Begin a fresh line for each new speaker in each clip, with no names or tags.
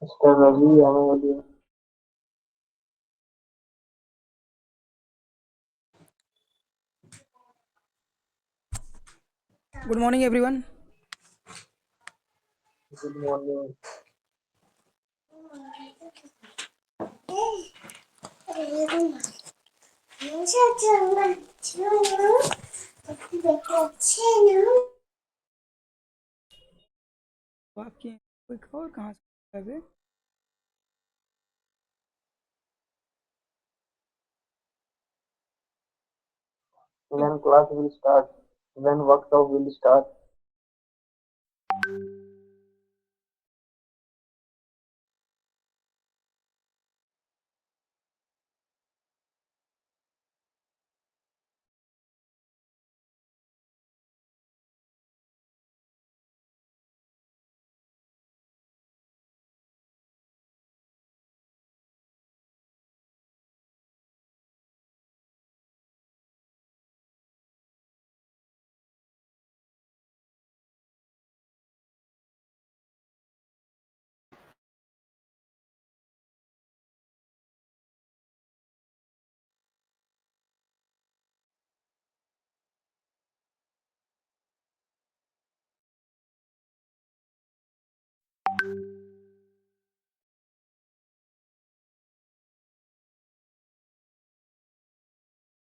Mister Ravi हमें बोलिए।
Good morning, everyone.
Good morning.
तो आपकी कोई और कहाँ से है?
When class will start? When workshop will start?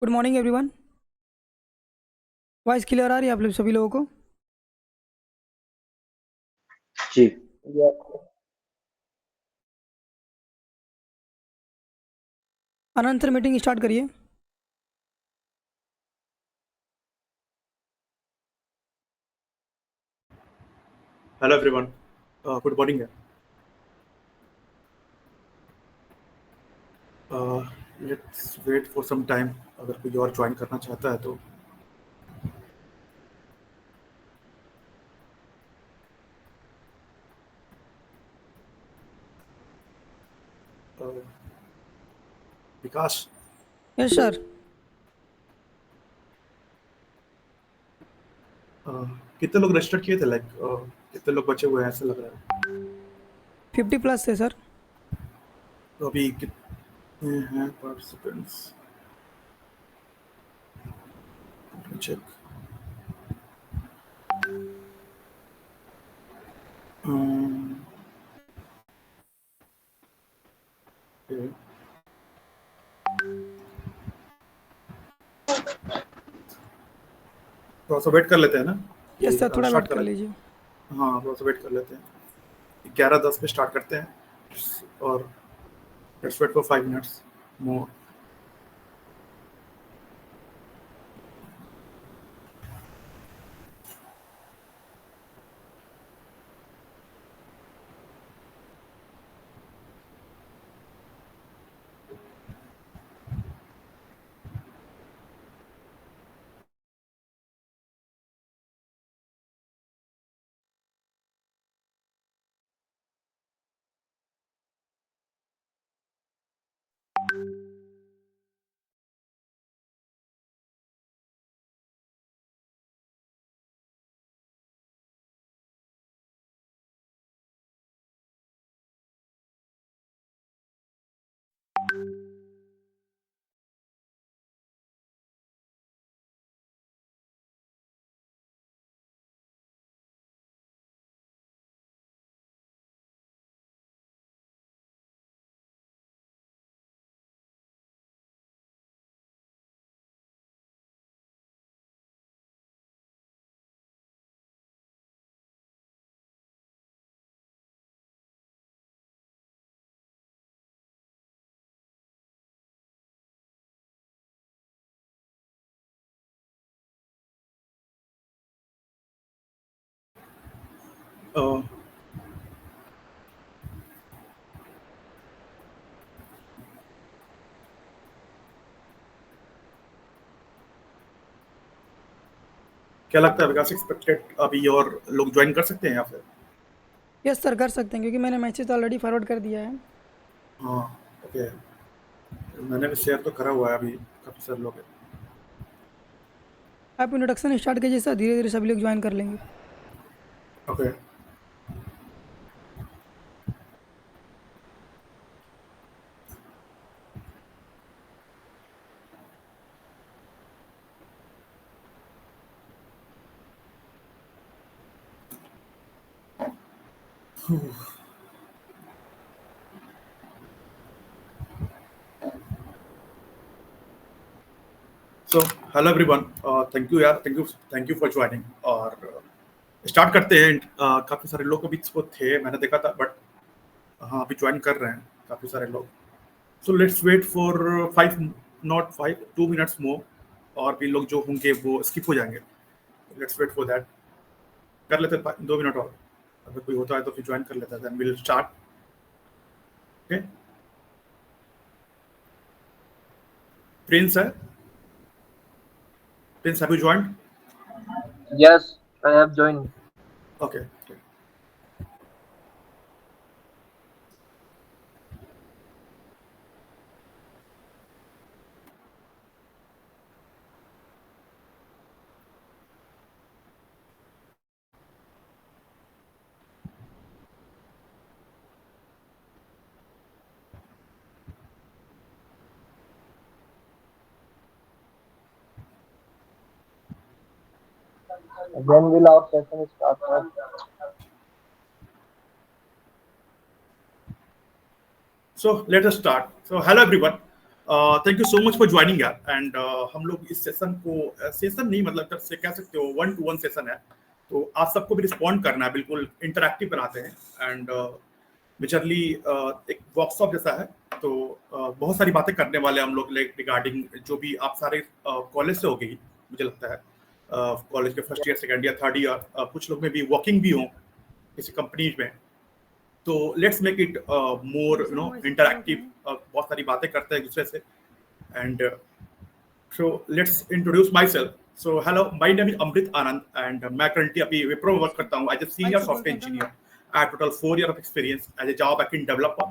Good morning everyone. Voice clear आ रही है आप लोग सभी लोगों को?
जी।
Yes.
Anand sir meeting start करिए।
हेलो एवरीवन, गुड मॉर्निंग है। Let's wait for some time, अगर कोई और ज्वाइन करना चाहता है तो। Vikas,
yes sir.
कितने लोग रजिस्टर किए थे? लाइक कितने लोग बचे हुए हैं ऐसा लग रहा है?
50+ है सर।
तो अभी कितने हैं पार्टिसिपेंट्स? चेक। थोड़ा सा वेट कर लेते हैं ना
यस सर,
कि
थोड़ा
स्टार्ट
वेट
कर
कर
लेते
लीजिए।
हैं। हाँ, थोड़ा सा वेट कर लेते हैं। 11:10 पे स्टार्ट करते हैं और let's wait for 5 minutes more. क्या लगता है विकास, एक्सपेक्टेड अभी और लोग ज्वाइन कर सकते हैं या फिर?
यस सर, कर सकते हैं क्योंकि मैंने मैसेज ऑलरेडी फॉरवर्ड कर दिया है।
हाँ, ओके। मैंने भी शेयर तो करा हुआ है, अभी काफ़ी सारे लोग हैं।
आप इंट्रोडक्शन स्टार्ट कीजिए सर, धीरे धीरे सभी लोग ज्वाइन कर लेंगे।
Okay. So hello everyone, thank you यार, थैंक यू फॉर ज्वाइनिंग। और स्टार्ट करते हैं। काफ़ी सारे लोग अभी वो थे, मैंने देखा था, बट हाँ अभी ज्वाइन कर रहे हैं काफ़ी सारे लोग। So let's wait for 2 minutes more, और भी लोग जो होंगे वो स्किप हो जाएंगे। Let's wait for that. कर लेते हैं 2 मिनट और, अगर कोई होता है तो फिर ज्वाइन कर लेता है, then will start. Okay, prince है। Prince, have you joined?
Yes, I have joined.
Okay.
When will our session start, sir?
So let us start. So hello everyone. Thank you so much for joining यार। And हम लोग इस session को session नहीं, मतलब तरह से कह सकते हो 1-to-1 सेशन है। तो आप सबको भी रिस्पॉन्ड करना है, बिल्कुल इंटरैक्टिव बनाते हैं। एंड मेजरली एक वर्कशॉप जैसा है, तो बहुत सारी बातें करने वाले हैं हम लोग, लाइक रिगार्डिंग जो भी आप सारे कॉलेज से हो गई मुझे लगता है, कॉलेज के first year, second year, third year, कुछ लोग में भी वर्किंग भी हों किसी कंपनीज में। तो let's make it more interactive. बहुत सारी बातें करते हैं एक दूसरे से। And so let's introduce myself. So hello, my name is Amrit Anand, and मैं करंटली अभी विप्रो में वर्क करता हूँ as a senior software engineer. I have total 4 years of experience as a Java backend developer,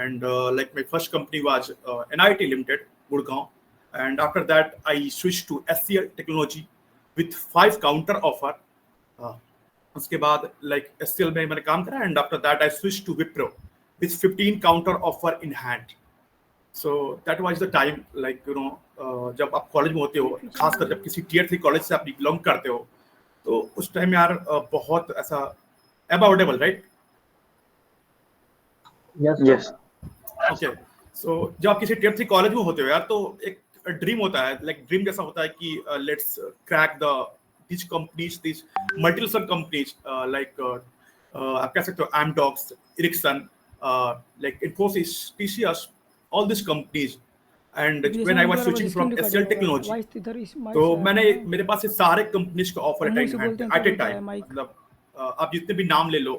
and like my first company was NIT Limited, Gurgaon, and after that I switched to SCL Technology with 5 counter offer. Uh, उसके बाद like SCL में मैंने काम करा, and after that I switch to Wipro with 15 counter offer in hand. So that was the time, like जब आप college में होते हो, खासकर जब किसी टियर 3 कॉलेज से आप बिलोंग करते हो, तो उस टाइम यार बहुत ऐसा अबाउटेबल, राइट?
Yes,
Yes.
ओके। सो जब आप किसी टियर 3 कॉलेज में होते हो यार, तो एक ड्रीम होता है, लाइक ड्रीम जैसा होता है कि let's crack the these companies, these multinational companies, like आप कह सकते हो Amdocs, Ericsson, like Infosys, TCS, all these companies. And when I was switching from SCL Technology, तो मैंने मेरे पास ये सारे कंपनीज का ऑफर एट ए टाइम, मतलब आप जितने भी नाम ले लो,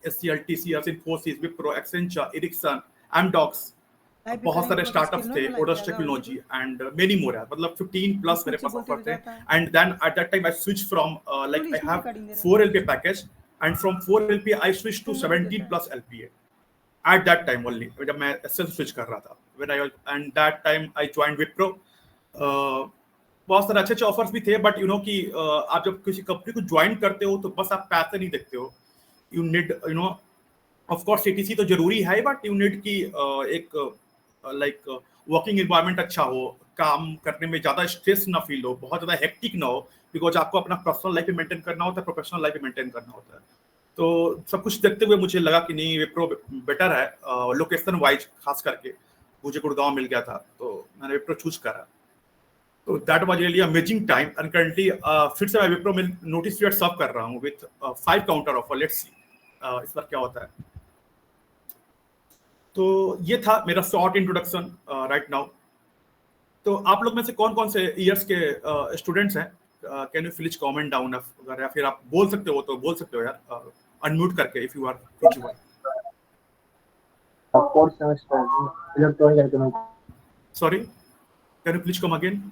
SCL, TCS, Infosys, Wipro, Accenture, Ericsson, Amdocs, बहुत सारे स्टार्टअप्स थे, ओडस टेक्नोलॉजी, एंड मेनी मोर है, मतलब 15 प्लस मेरे पास ऑफर थे। And then at that time I switch from like I have 4 LPA package, and from 4 LPA I switch to 17 plus LPA at that time only, जब मैं एसएल switch कर रहा था। When I and that time I joined Wipro. बहुत सारे अच्छे offers भी थे, बट यू नो कि आप जब किसी कंपनी को ज्वाइन करते हो तो बस आप पैसे नहीं देखते हो, you need of course CTC तो जरूरी है, बट यू नीड की एक लाइक वर्किंग एनवायरनमेंट अच्छा हो, काम करने में ज़्यादा स्ट्रेस ना फील हो, बहुत ज़्यादा हेक्टिक ना हो, बिकॉज आपको अपना पर्सनल लाइफ भी मेंटेन करना होता है, प्रोफेशनल लाइफ भी मेंटेन करना होता है। तो सब कुछ देखते हुए मुझे लगा कि नहीं, विप्रो बेटर है, लोकेशन वाइज खास करके मुझे गुड़गांव मिल गया था, तो मैंने विप्रो चूज करा। तो that was really amazing time, and currently फिर से मैं विप्रो में नोटिस पीरियड सर्व कर रहा हूँ with 5 counter offer. Let's see इस बार क्या होता है। तो ये था मेरा शॉर्ट इंट्रोडक्शन राइट नाउ। तो आप लोग में से कौन कौन से ईयर्स के स्टूडेंट्स हैं? Can you please comment down, अगर या फिर आप बोल सकते हो तो बोल सकते हो यार, अनम्यूट करके, if you are eligible.
fourth semester, electronic economics.
Sorry, can you please come again?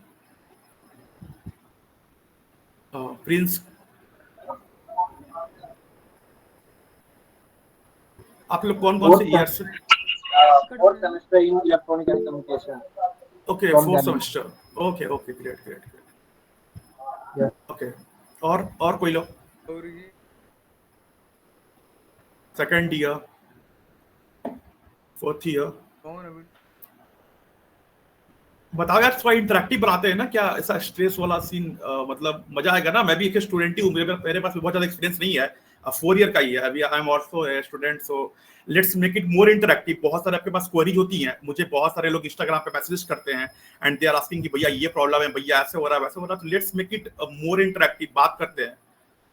Prince, आप लोग कौन कौन से years?
Fourth semester in electronic and communication.
Okay,
From
4th
Delhi.
Semester. Okay okay, great great great.
Yes.
Okay, और कोई लोग? Second year, 4th year? बताओ यार, थोड़ा इंटरेक्टिव बनाते हैं ना क्या, ऐसा स्ट्रेस वाला सीन, मतलब मजा आएगा ना। मैं भी एक स्टूडेंट ही हूँ, मेरे पास भी बहुत ज्यादा एक्सपीरियंस नहीं है, 4 ईयर का ही है अभी। I am also a student, so let's make it more interactive. बहुत सारे आपके पास क्वेरीज होती हैं, मुझे बहुत सारे लोग इंस्टाग्राम पे मैसेजेस करते हैं एंड दे आर आस्किंग कि भैया ये प्रॉब्लम है, भैया ऐसे हो रहा है, वैसे हो रहा है। तो let's make it more interactive, बात करते हैं,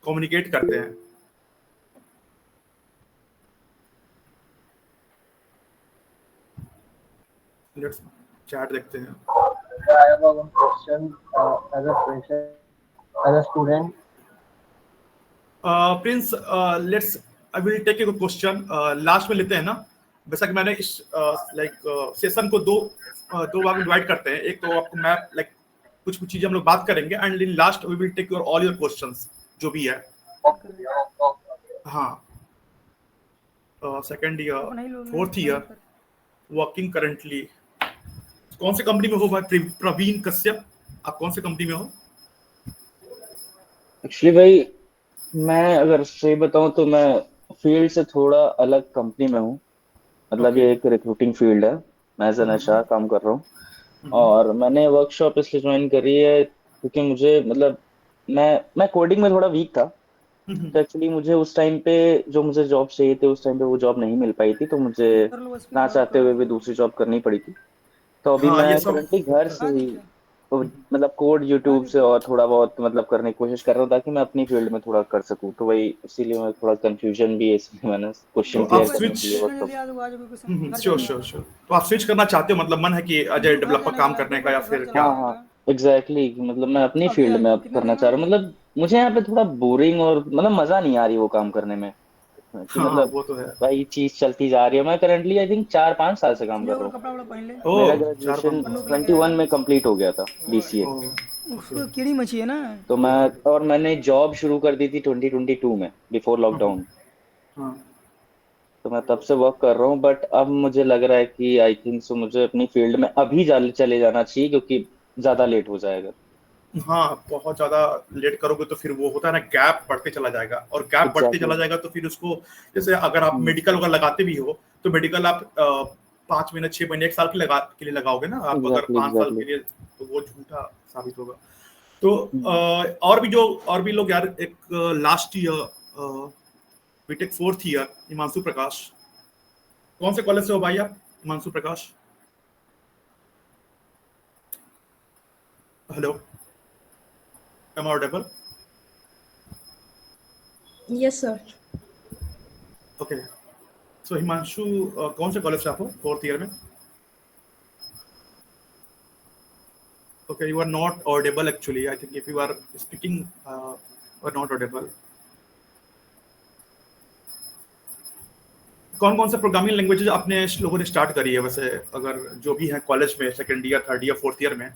कम्युनिकेट करते हैं। लेट्स चैट देखते हैं।
I have one question as a fresher, as a student.
Prince, let's I will take a question last में लेते हैं ना। वैसा कि मैंने इस सेशन को दो भाग में डिवाइड करते हैं। एक तो आपको मैं कुछ चीजें हम लोग बात करेंगे and in last we will take your all your questions जो भी है। हाँ, second year, fourth year, working currently. कौन से कंपनी में हो भाई? प्रवीण कश्यप, आप कौन से कंपनी में हो?
एक्चुअली भाई मैं अगर सही बताऊं तो मैं फील्ड से थोड़ा अलग कंपनी में हूँ। मतलब ये एक रिक्रूटिंग फील्ड है, मैं एज एन एचआर काम कर रहा हूँ। और मैंने वर्कशॉप इसलिए ज्वाइन करी है क्योंकि मुझे मतलब मैं कोडिंग में थोड़ा वीक था। तो एक्चुअली मुझे उस टाइम पे जो मुझे जॉब चाहिए थी उस टाइम पे वो जॉब नहीं मिल पाई थी, तो मुझे ना चाहते हुए भी दूसरी जॉब करनी पड़ी थी। तो अभी
हाँ, ये
मैं
सब
करंटली घर से ही मतलब कोड यूट्यूब से और थोड़ा बहुत मतलब करने की कोशिश कर रहा हूँ ताकि मैं अपनी फील्ड में थोड़ा कर सकूँ। तो वही इसीलिए मैं थोड़ा कंफ्यूजन भी है, इसलिए मैंने
तो
क्वेश्चन
आप
क्लियर करने
स्विच
के लिए वर्कशॉप।
Sure sure sure. तो आप स्विच करना चाहते हो, मतलब मन है कि अजय डेवलपर काम करने का, या फिर क्या?
हाँ हाँ एग्जैक्टली, मतलब मैं अपनी फील्ड में अब करना चाह रहा हूँ। मतलब मुझे यहाँ पे थोड़ा बोरिंग और मतलब मजा नहीं आ रही वो काम करने में कि
हाँ,
मतलब
वो तो है।
भाई चीज चलती जा रही है। मैं करंटली आई थिंक 4-5 साल से काम कर रहा हूँ। मेरा
ओ, चार
ग्रेजुएशन
पाँच।
21 में कंप्लीट हो गया था, बीसीए।
ओ, ओके।
उसको कीड़ी मची है ना।
तो मैंने जॉब शुरू कर दी थी 2022 में, बिफोर लॉकडाउन।
हाँ
तो मैं तब से वर्क कर रहा हूँ, बट अब मुझे लग रहा है कि आई थिंक सो मुझे अपनी फील्ड में अभी चले जाना चाहिए क्योंकि ज्यादा लेट हो जाएगा।
हाँ, बहुत ज्यादा लेट करोगे तो फिर वो होता है ना, गैप बढ़ते चला जाएगा, और गैप बढ़ते
एग्जैक्टली
चला जाएगा तो फिर उसको, जैसे अगर आप मेडिकल वगैरह लगाते भी हो तो मेडिकल आप 5 महीने, 6 महीने, 1 साल के लिए लगाओगे ना। आप अगर
एग्जैक्टली
5 साल
एग्जैक्टली।
के लिए, तो वो झूठा साबित होगा। तो और भी लोग यार, एक last year BTech 4th year, Himanshu Prakash. कौन से कॉलेज से हो भाई आप, Himanshu Prakash? Hello, am audible?
Yes, sir.
Okay, so Himanshu, कौन से कॉलेज से आप हो 4th ईयर में? Okay, you are not audible actually. I think if you are speaking, you are not audible. कौन कौन से प्रोग्रामिंग लैंग्वेजेस आपने लोगों ने स्टार्ट करी है वैसे, अगर जो भी है कॉलेज में, second year, third year, fourth year में,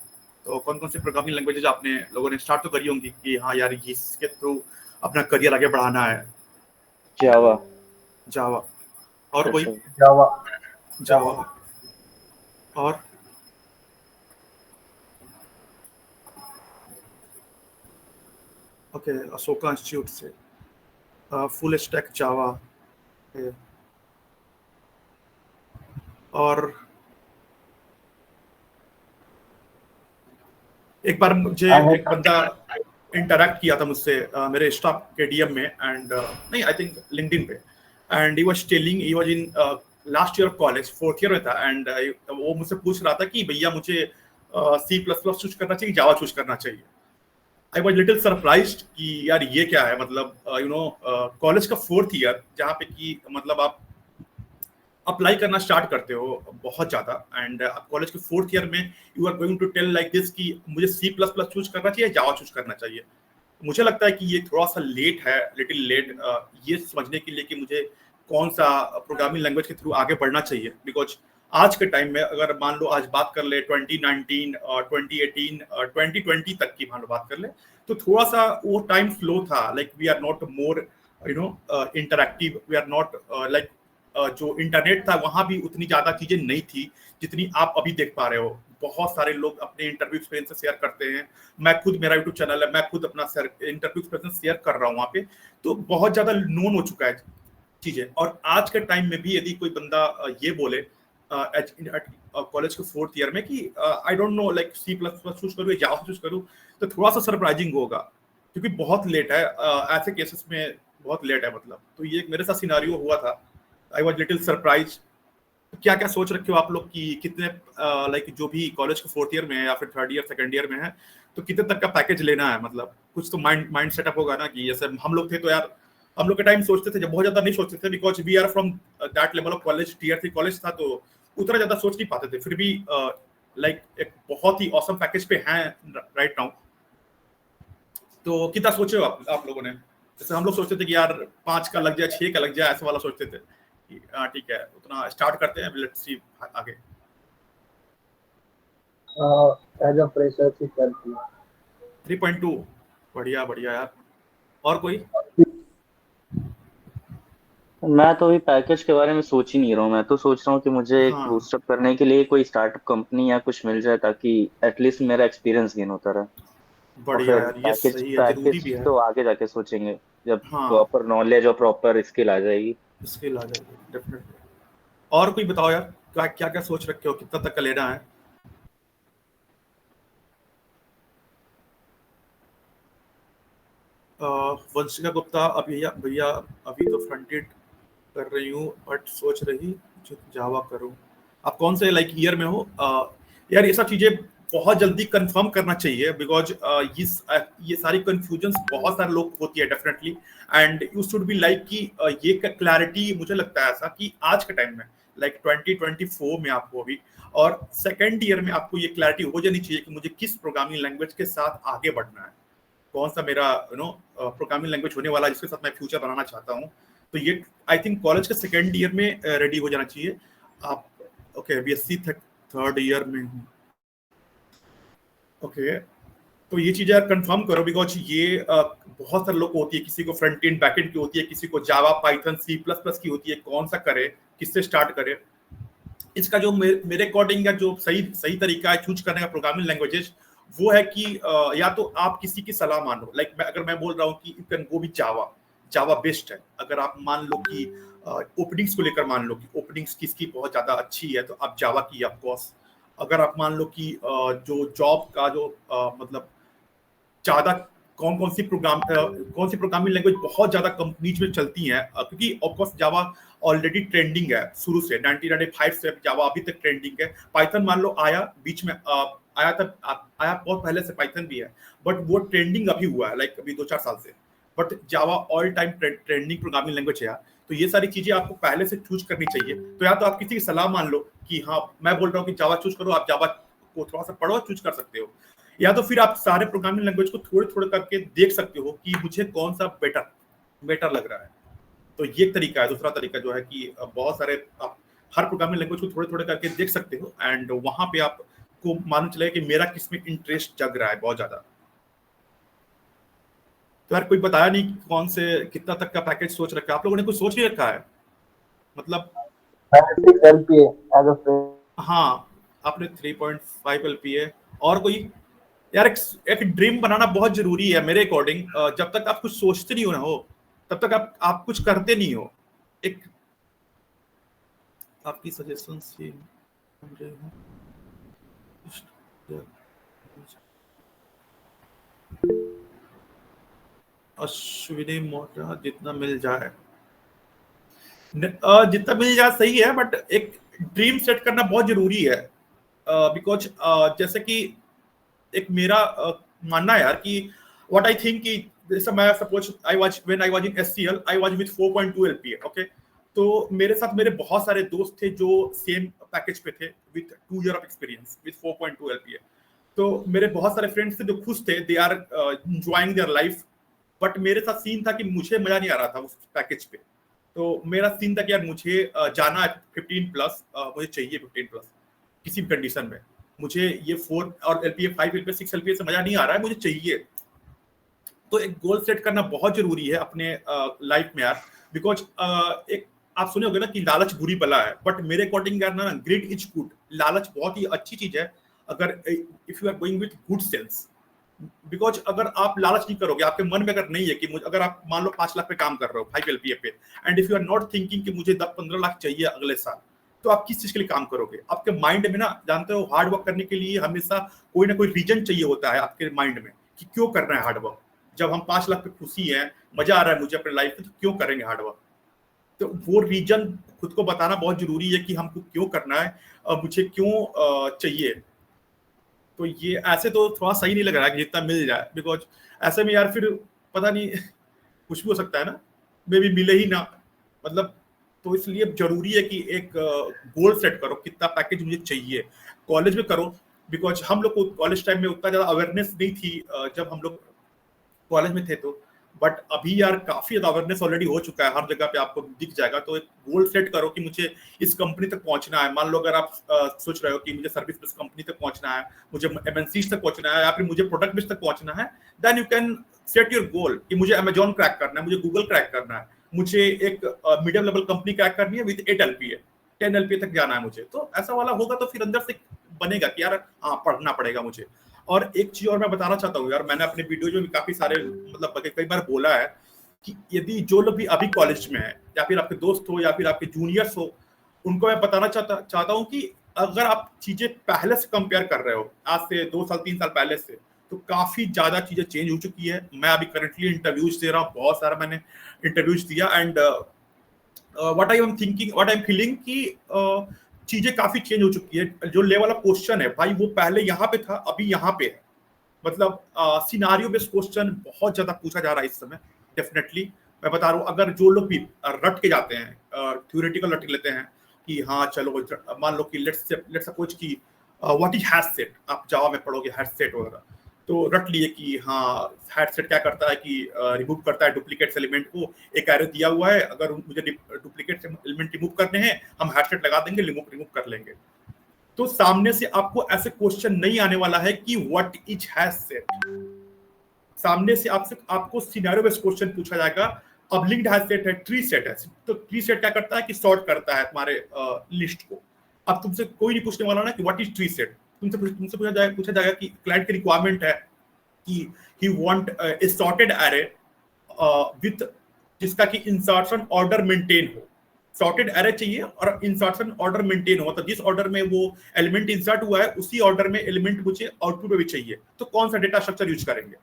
तो कौन कौन से प्रोग्रामिंग लैंग्वेजेस आपने लोगों ने स्टार्ट तो करी होंगी कि हाँ यार इसके थ्रू अपना करियर आगे बढ़ाना है?
जावा।
जावा, और कोई?
Java.
जावा, और ओके, अशोका इंस्टीट्यूट से फुल स्टैक जावा। और एक बार मुझे
I
एक बंदा इंटरेक्ट किया था मुझसे मेरे स्टाफ के डीएम में, एंड नहीं, आई थिंक लिंक्डइन पे, and he was telling he was in last year college, 4th year में था, एंड वो मुझसे पूछ रहा था कि भैया मुझे C++ चूज करना चाहिए, जावा चूज करना चाहिए। आई वाज लिटिल सरप्राइज्ड कि यार ये क्या है, मतलब कॉलेज का 4th ईयर जहाँ पे कि मतलब आप अप्लाई करना स्टार्ट करते हो बहुत ज्यादा, एंड कॉलेज के 4th ईयर में you are going to tell like this कि मुझे C++ चूज करना चाहिए, जावा चूज करना चाहिए। मुझे लगता है कि ये थोड़ा सा लेट है, लिटिल लेट, ये समझने के लिए कि मुझे कौन सा प्रोग्रामिंग लैंग्वेज के थ्रू आगे बढ़ना चाहिए। बिकॉज आज के टाइम में अगर मान लो आज बात कर ले 2019 और 2018 और 2020 तक की मान लो बात कर ले, तो थोड़ा सा वो टाइम स्लो था। Like we are not more interactive, we are not like जो इंटरनेट था वहां भी उतनी ज्यादा चीजें नहीं थी जितनी आप अभी देख पा रहे हो। बहुत सारे लोग अपने इंटरव्यू एक्सपीरियंस शेयर करते हैं। मैं खुद, मेरा यूट्यूब चैनल है, मैं खुद अपना इंटरव्यू एक्सपीरियंस शेयर कर रहा हूँ वहाँ पे। तो बहुत ज्यादा नोन हो चुका है चीजें। और आज के टाइम में भी यदि कोई बंदा ये बोले कॉलेज के 4th ईयर में कि I don't know like C++ choose करूँ या जावा चूज करूँ, तो थोड़ा सा सरप्राइजिंग होगा, क्योंकि बहुत लेट है। ऐसे केसेस में बहुत लेट है मतलब। तो ये एक मेरे साथ सिनारियो हुआ था, आई वाज लिटिल सरप्राइज। क्या क्या सोच रखे हो आप लोग कि कितने लाइक जो भी कॉलेज के फोर्थ ईयर में है या फिर थर्ड ईयर सेकंड ईयर में है, तो कितने तक का पैकेज लेना है? मतलब कुछ तो माइंड सेटअप होगा ना, कि जैसे हम लोग थे तो यार हम लोग के टाइम सोचते थे, जब बहुत ज्यादा नहीं सोचते थे, because we are from that level of college, tier 3 college था, तो उतना ज्यादा सोच नहीं पाते थे। फिर भी लाइक एक बहुत ही ऑसम पैकेज पे हैं राइट नाउ। तो कितना सोचे हो आप लोगों ने? जैसे हम लोग सोचते थे कि यार 5 का लग जाए, 6 का लग जाए, ऐसा वाला सोचते थे कि हाँ ठीक है उतना स्टार्ट करते हैं, लेट्स सी आगे।
एज अ फ्रेशर ही कर दिया।
3.2 बढ़िया बढ़िया यार। और कोई?
मैं तो अभी पैकेज के बारे में सोच ही नहीं रहा हूँ। मैं तो सोच रहा हूँ कि मुझे एक
हाँ
बूस्टअप करने के लिए कोई स्टार्टअप कंपनी या कुछ मिल जाए, ताकि एटलीस्ट मेरा एक्सपीरियंस गेन होता रहे। और
बढ़िया
फिर
यार, ये
पैकेज
सही है, जरूरी
पैकेज
भी है।
तो आगे जाके सोचेंगे, जब
हाँ
प्रॉपर नॉलेज और प्रॉपर स्किल आ जाएगी।
स्किल आ जाएगी डेफिनेटली। और कोई बताओ यार, क्या क्या क्या सोच रखे हो, कितना तक का लेना है? वंशिका गुप्ता, अब भैया भैया अभी तो फ्रंट एंड कर रही हूँ बट सोच रही जावा करूँ। आप कौन से लाइक ईयर में हो? यार ये सब चीजें बहुत जल्दी कंफर्म करना चाहिए, बिकॉज ये सारी कंफ्यूजन बहुत सारे लोग होती है definitely. And you should be like कि ये क्लैरिटी, मुझे लगता है ऐसा कि आज के टाइम में लाइक 2024 में आपको अभी और सेकेंड ईयर में आपको ये क्लैरिटी हो जानी चाहिए कि मुझे किस प्रोग्रामिंग लैंग्वेज के साथ आगे बढ़ना है, कौन सा मेरा प्रोग्रामिंग लैंग्वेज होने वाला है जिसके साथ मैं फ्यूचर बनाना चाहता हूँ। तो ये आई थिंक कॉलेज के सेकेंड ईयर में रेडी हो जाना चाहिए आप। ओके बीएससी थर्ड ईयर में हूँ। ओके तो ये चीजें यार कंफर्म करो, बिकॉज ये बहुत सारे लोग को होती है, किसी को फ्रंट एंड बैक एंड की होती है, किसी को Java Python C plus plus की होती है, कौन सा करे, किससे स्टार्ट करे। इसका जो मेरे अकॉर्डिंग का जो सही सही तरीका है चूज करने का प्रोग्रामिंग लैंग्वेजेस, वो है कि या तो आप किसी की सलाह मान लो। लाइक अगर मैं बोल रहा हूँ कि you can go with Java, Java best है। अगर आप मान लो कि ओपनिंग्स को लेकर मान लो कि ओपनिंग्स किसकी बहुत ज्यादा अच्छी है, तो आप जावा की ऑफकोर्स। अगर आप मान लो कि जो जॉब का जो मतलब ज्यादा कौन सी प्रोग्रामिंग लैंग्वेज बहुत ज्यादा कंपनीज में चलती हैं, क्योंकि ऑफकोर्स जावा ऑलरेडी ट्रेंडिंग है शुरू से, 1995 से जावा अभी तक ट्रेंडिंग है। पाइथन मान लो आया बीच में, आया बहुत पहले से पाइथन भी है, बट वो ट्रेंडिंग अभी हुआ है लाइक अभी 2-4 साल से। But Java all time trending programming language है यार। तो ये सारी चीजें आपको पहले से चूज करनी चाहिए। तो या तो आप किसी की सलाह मान लो कि हाँ मैं बोल रहा हूँ कि जावा चूज करो, आप जावा को थोड़ा सा पढ़ो, चूज कर सकते हो। या तो फिर आप सारे प्रोग्रामिंग लैंग्वेज को थोड़े थोड़े करके देख सकते हो कि मुझे कौन सा बेटर लग रहा है। तो ये एक तरीका है। दूसरा तरीका जो है कि बहुत सारे आप हर प्रोग्रामिंग लैंग्वेज को थोड़े थोड़े करके देख सकते हो, एंड वहां पे आपको मालूम चलेगा कि मेरा किस में इंटरेस्ट जग रहा है बहुत ज्यादा। तो यार कोई बताया नहीं कौन से कितना तक का पैकेज सोच रखा है आप लोगों ने? कुछ सोच ही रखा है मतलब?
मैंने 6 LPA एज अ फ्रेशर।
हाँ आपने 3.5 LPA। और कोई? यार एक ड्रीम बनाना बहुत जरूरी है मेरे अकॉर्डिंग। जब तक आप कुछ सोचते नहीं हो तब तक आप कुछ करते नहीं हो। एक आपकी सजेशन से अश्विनी मोटा जितना मिल जाए, जितना मिल जाए सही है, बट एक ड्रीम सेट करना बहुत जरूरी है। बिकॉज जैसे कि एक मेरा मानना है यार कि व्हाट आई थिंक कि जैसे मैं suppose I was when I was in SCL I was with 4.2 LPA. Okay तो मेरे साथ मेरे बहुत सारे दोस्त थे जो सेम पैकेज पे थे with 2 year of experience with 4.2 LPA. तो मेरे बहुत सारे फ्रेंड्स थे जो खुश थे, they are enjoying their life. But मेरे साथ सीन था कि मुझे मजा नहीं आ रहा था उस पैकेज पे। तो मेरा सीन था कि यार मुझे जाना है 15 प्लस, मुझे चाहिए 15 प्लस किसी भी कंडीशन में। मुझे ये 4 और एलपीए 5 एलपीए 6 एलपीए से मजा नहीं आ रहा है, मुझे चाहिए। तो एक गोल सेट करना बहुत जरूरी है अपने लाइफ में यार। बिकॉज एक आप सुने होंगे ना कि लालच बुरी बला है, बट मेरे अकॉर्डिंग यार ना ग्रीड इज गुड। लालच बहुत ही अच्छी चीज है अगर if you are going with good sense. Because अगर आप लालच नहीं करोगे, आपके मन में अगर नहीं है कि अगर आप मान लो 5 लाख पे काम कर रहे हो 5 एलपीए पे, and if you are not thinking कि मुझे 10-15 लाख चाहिए अगले साल, तो आप किस चीज के लिए काम करोगे? आपके माइंड में ना, जानते हो हार्ड वर्क करने के लिए हमेशा कोई ना कोई रीजन चाहिए होता है आपके माइंड में कि क्यों करना है हार्ड वर्क। जब हम 5 लाख पे खुशी है, मजा आ रहा है मुझे अपने लाइफ में, तो क्यों करेंगे हार्ड वर्क? तो वो रीजन खुद को बताना बहुत जरूरी है कि हमको क्यों करना है और मुझे क्यों चाहिए। तो ये ऐसे तो थोड़ा सही नहीं लग रहा है कि जितना मिल जाए, बिकॉज ऐसे में यार फिर पता नहीं कुछ भी हो सकता है ना, मे भी मिले ही ना, मतलब। तो इसलिए जरूरी है कि एक गोल सेट करो, कितना पैकेज मुझे चाहिए। कॉलेज में करो, बिकॉज हम लोग को कॉलेज टाइम में उतना ज्यादा अवेयरनेस नहीं थी जब हम लोग कॉलेज में थे तो। बट अभी यार काफी ज्यादा अवेयरनेस ऑलरेडी हो चुका है, हर जगह पे आपको दिख जाएगा। तो एक गोल सेट करो कि मुझे इस कंपनी तक पहुंचना है। मान लो अगर आप सोच रहे हो कि मुझे सर्विस बेस्ड कंपनी तक पहुंचना है, मुझे एमएनसी तक पहुंचना है, या फिर मुझे प्रोडक्ट बेस्ड तक पहुंचना है, then you can set your goal कि मुझे अमेजॉन क्रैक करना है, मुझे गूगल क्रैक करना है, मुझे एक मीडियम लेवल कंपनी क्रैक करनी है विद 8 LPA, 10 LPA तक जाना है मुझे। तो ऐसा वाला होगा तो फिर अंदर से बनेगा कि यार हाँ पढ़ना पड़ेगा मुझे। और एक चीज और मैं बताना चाहता हूँ यार, मैंने अपने वीडियो में काफी सारे मतलब कई बार बोला है कि यदि जो लोग भी अभी कॉलेज में है, या फिर आपके दोस्त हो या फिर आपके जूनियर्स हो, उनको मैं बताना चाहता हूँ कि अगर आप चीजें पहले से कंपेयर कर रहे हो, आज से 2 साल 3 साल पहले से, तो काफी ज्यादा चीजें चेंज हो चुकी है। मैं अभी करंटली इंटरव्यूज दे रहा हूँ, बहुत सारा मैंने इंटरव्यूज दिया, and what I am thinking, what I am feeling कि चीजें काफी चेंज हो चुकी है। जो लेवल ऑफ क्वेश्चन है भाई, वो पहले यहाँ पे था, अभी यहाँ पे है। मतलब सिनारियो बेस्ड क्वेश्चन बहुत ज्यादा पूछा जा रहा है इस समय। डेफिनेटली मैं बता रहा हूँ, अगर जो लोग भी रट के जाते हैं, थ्योरेटिकल रट लेते हैं कि हाँ चलो, मान लो कि लेट्स सपोज कि व्हाट इज हैश सेट, आप जावा में पढ़ोगे हैश सेट वगैरह, तो रट लिए कि हाँ हैश सेट क्या करता है कि रिमूव करता है डुप्लीकेट एलिमेंट को। एक एरो दिया हुआ है, अगर मुझे डुप्लीकेट एलिमेंट रिमूव करने हैं, हम हैश सेट लगा देंगे, रिमूव कर लेंगे। तो सामने से आपको ऐसे क्वेश्चन नहीं आने वाला है कि व्हाट इज हैश सेट। सामने से आपको सिनेरियो बेस्ड क्वेश्चन पूछा जाएगा। अब लिंक्ड हैश सेट है, ट्री सेट है, तो ट्री सेट क्या करता है कि सॉर्ट करता है तुम्हारे लिस्ट को। अब तुमसे कोई नहीं पूछने वाला ना कि व्हाट इज ट्री सेट, तुमसे पूछा जाएगा कि क्लाइंट की रिक्वायरमेंट है कि he want a sorted array with जिसका कि इंसर्शन ऑर्डर मेंटेन हो। सॉर्टेड एरे चाहिए और इंसर्शन ऑर्डर मेंटेन हो, मतलब जिस ऑर्डर में वो एलिमेंट इंसर्ट हुआ है उसी ऑर्डर में एलिमेंट मुझे आउटपुट में भी चाहिए। तो कौन सा डेटा स्ट्रक्चर यूज करेंगे,